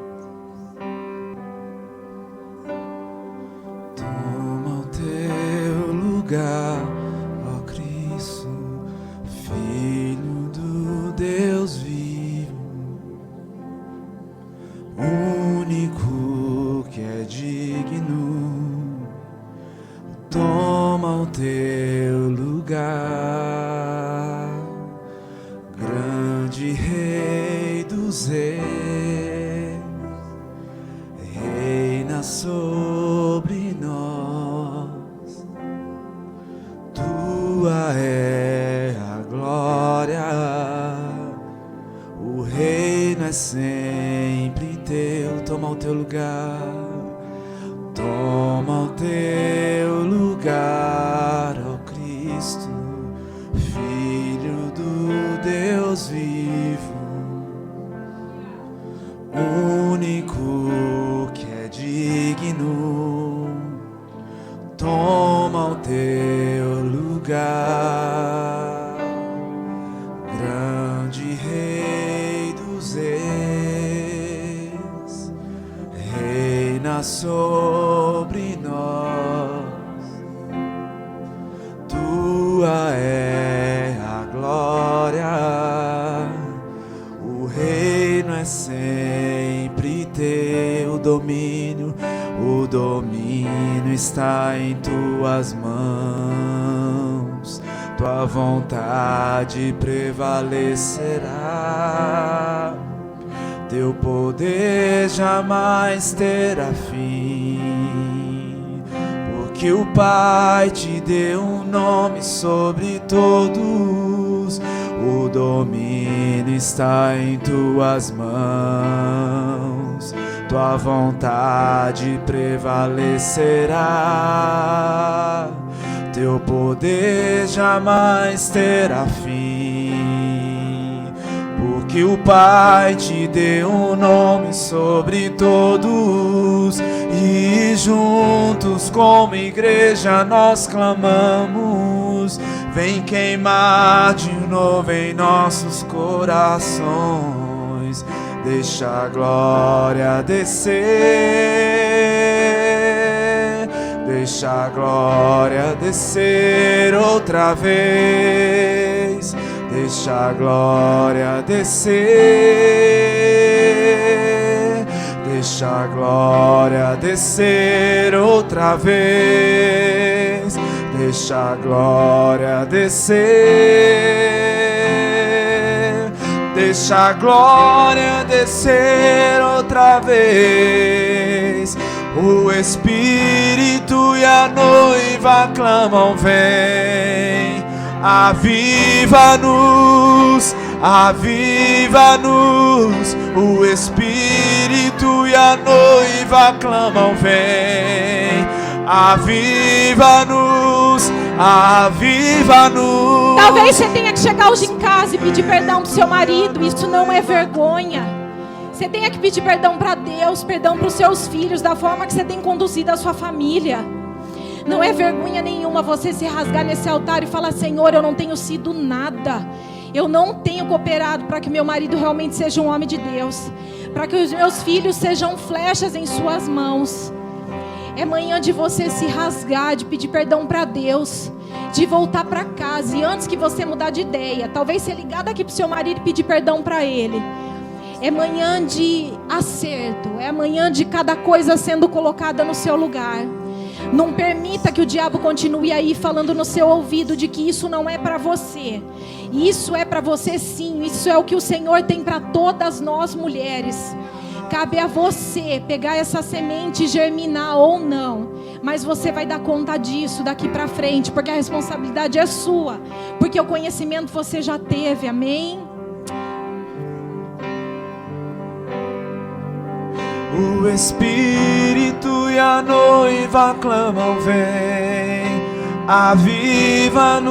Toma o teu lugar, ó Cristo, Filho do Deus vivo, único que é digno. Toma o teu lugar. é sempre teu. Toma o teu lugar, toma o teu lugar, ó Cristo, Filho do Deus vivo, único que é digno. Toma o teu lugar, grande Rei dos Reis, reina sobre nós. Tua é a glória, o reino é sempre teu. O domínio está em tuas mãos. Tua vontade prevalecerá. Teu poder jamais terá fim, porque o Pai te deu um nome sobre todos. O domínio está em tuas mãos. Tua vontade prevalecerá. Teu poder jamais terá fim, porque o Pai te deu um nome sobre todos. E juntos como igreja nós clamamos: vem queimar de novo em nossos corações. Deixa a glória descer, deixa a glória descer outra vez. Deixa a glória descer, deixa a glória descer outra vez. Deixa a glória descer, deixa a glória descer outra vez. O Espírito e a noiva clamam: vem, aviva-nos, aviva-nos. O Espírito e a noiva clamam: vem, aviva-nos, aviva-nos. Talvez você tenha que chegar hoje em casa e pedir perdão pro seu marido. Isso não é vergonha. Você tenha que pedir perdão para Deus, perdão para os seus filhos, da forma que você tem conduzido a sua família. Não é vergonha nenhuma você se rasgar nesse altar e falar: Senhor, eu não tenho sido nada. Eu não tenho cooperado para que meu marido realmente seja um homem de Deus, para que os meus filhos sejam flechas em suas mãos. É manhã de você se rasgar, de pedir perdão para Deus, de voltar para casa. E antes que você mudar de ideia, talvez você ligar daqui para o seu marido e pedir perdão para ele. É manhã de acerto, é manhã de cada coisa sendo colocada no seu lugar. Não permita que o diabo continue aí falando no seu ouvido de que isso não é para você. Isso é para você sim, isso é o que o Senhor tem para todas nós mulheres. Cabe a você pegar essa semente e germinar ou não. Mas você vai dar conta disso daqui para frente, porque a responsabilidade é sua. Porque o conhecimento você já teve, amém? O Espírito e a noiva clamam: vem, aviva-nos,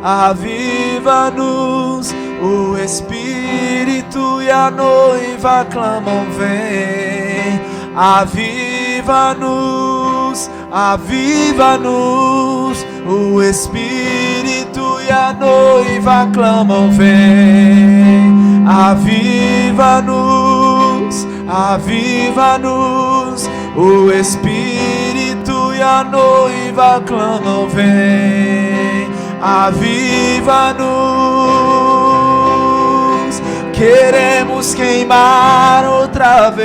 aviva-nos. O Espírito e a noiva clamam: vem, aviva-nos, aviva-nos. O Espírito e a noiva clamam: vem, aviva-nos, aviva-nos. O Espírito e a noiva clamam: vem, aviva-nos. Queremos queimar outra vez,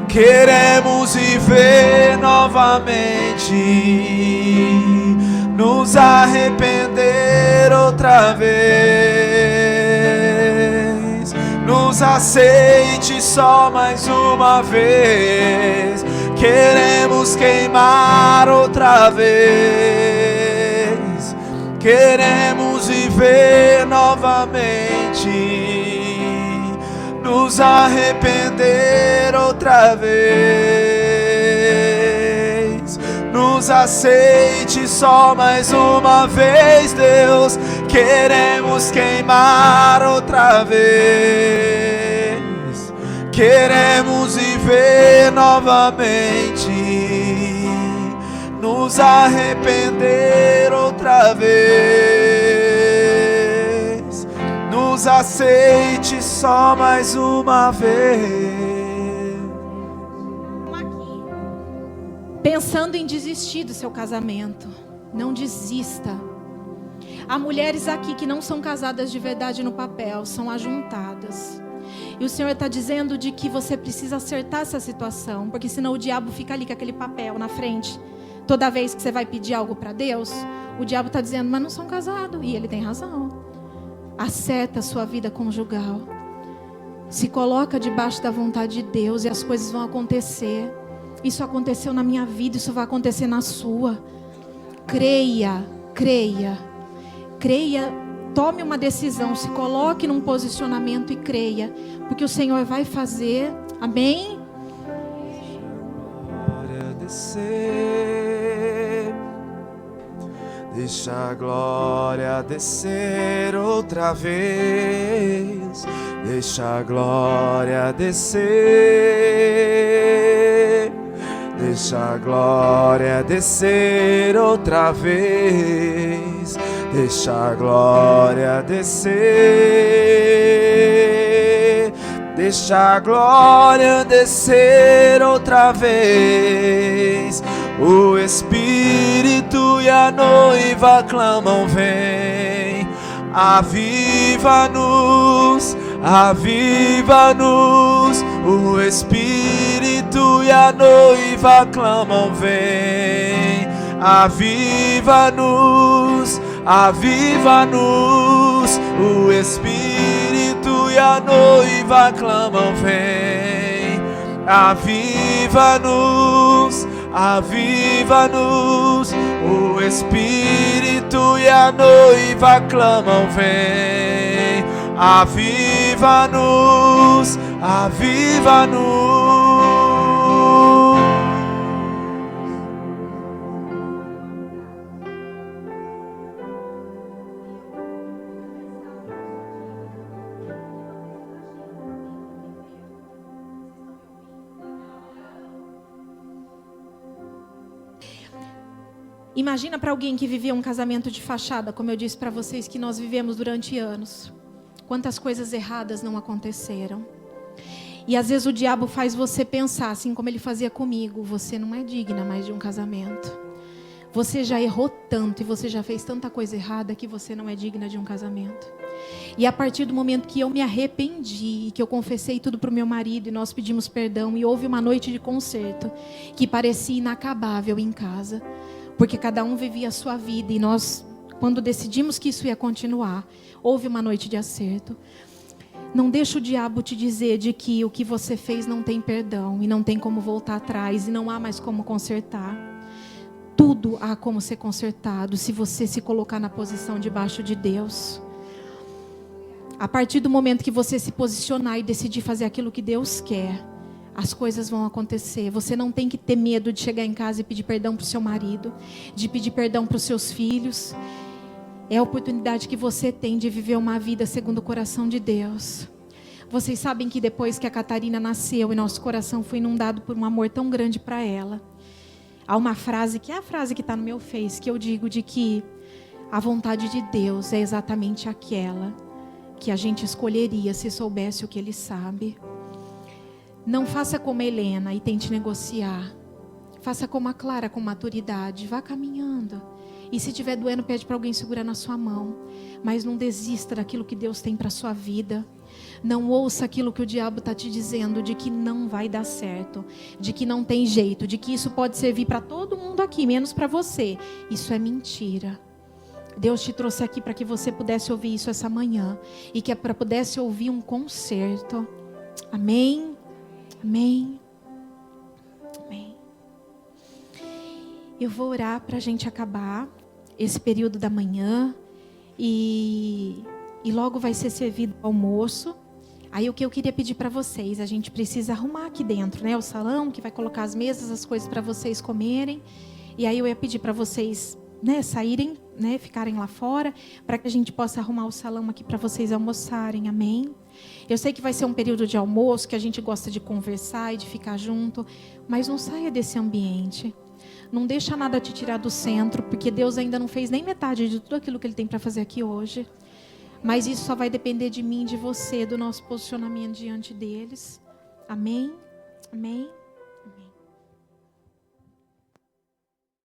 queremos viver novamente, nos arrepender outra vez. Nos aceite só mais uma vez. Queremos queimar outra vez, queremos viver novamente, nos arrepender outra vez. Nos aceite só mais uma vez, Deus. Queremos queimar outra vez. Queremos viver novamente. Nos arrepender outra vez. Nos aceite só mais uma vez. Aqui, pensando em desistir do seu casamento, não desista. Há mulheres aqui que não são casadas de verdade no papel, são ajuntadas. E o Senhor está dizendo de que você precisa acertar essa situação, porque senão o diabo fica ali com aquele papel na frente. Toda vez que você vai pedir algo para Deus, o diabo está dizendo, mas não são casados. E ele tem razão. Acerta a sua vida conjugal. Se coloca debaixo da vontade de Deus e as coisas vão acontecer. Isso aconteceu na minha vida, isso vai acontecer na sua. Creia, creia, creia. Tome uma decisão, se coloque num posicionamento e creia, porque o Senhor vai fazer. Amém? Glória descer, deixa a glória descer outra vez. Deixa a glória descer, deixa a glória descer outra vez. Deixa a glória descer, deixa a glória descer outra vez. O Espírito e a noiva clamam, vem. Aviva-nos, aviva-nos. O Espírito e a noiva clamam, vem. Aviva-nos, aviva-nos. O Espírito e a noiva clamam, vem. Aviva-nos, aviva-nos. O Espírito e a noiva clamam, vem. Aviva-nos, aviva-nos. Imagina para alguém que vivia um casamento de fachada, como eu disse para vocês que nós vivemos durante anos. Quantas coisas erradas não aconteceram. E às vezes o diabo faz você pensar, assim como ele fazia comigo, você não é digna mais de um casamento. Você já errou tanto e você já fez tanta coisa errada que você não é digna de um casamento. E a partir do momento que eu me arrependi, que eu confessei tudo para o meu marido e nós pedimos perdão e houve uma noite de concerto que parecia inacabável em casa, porque cada um vivia a sua vida e nós, quando decidimos que isso ia continuar, houve uma noite de acerto. Não deixa o diabo te dizer de que o que você fez não tem perdão e não tem como voltar atrás e não há mais como consertar. Tudo há como ser consertado se você se colocar na posição debaixo de Deus. A partir do momento que você se posicionar e decidir fazer aquilo que Deus quer, as coisas vão acontecer. Você não tem que ter medo de chegar em casa e pedir perdão para o seu marido, de pedir perdão para os seus filhos. É a oportunidade que você tem de viver uma vida segundo o coração de Deus. Vocês sabem que depois que a Catarina nasceu e nosso coração foi inundado por um amor tão grande para ela, há uma frase que é a frase que está no meu Face, que eu digo de que a vontade de Deus é exatamente aquela que a gente escolheria se soubesse o que Ele sabe. Não faça como a Helena e tente negociar. Faça como a Clara, com maturidade. Vá caminhando. E se estiver doendo, pede para alguém segurar na sua mão. Mas não desista daquilo que Deus tem para a sua vida. Não ouça aquilo que o diabo está te dizendo, de que não vai dar certo, de que não tem jeito, de que isso pode servir para todo mundo aqui, menos para você. Isso é mentira. Deus te trouxe aqui para que você pudesse ouvir isso essa manhã. E que para pudesse ouvir um concerto. Amém? Amém? Amém. Eu vou orar para a gente acabar esse período da manhã. E e logo vai ser servido o almoço. Aí o que eu queria pedir para vocês, a gente precisa arrumar aqui dentro, né, o salão, que vai colocar as mesas, as coisas para vocês comerem. E aí eu ia pedir para vocês, né, saírem, né, ficarem lá fora, para que a gente possa arrumar o salão aqui para vocês almoçarem, amém? Eu sei que vai ser um período de almoço, que a gente gosta de conversar e de ficar junto, mas não saia desse ambiente. Não deixa nada te tirar do centro, porque Deus ainda não fez nem metade de tudo aquilo que Ele tem para fazer aqui hoje. Mas isso só vai depender de mim, de você, do nosso posicionamento diante deles. Amém? Amém?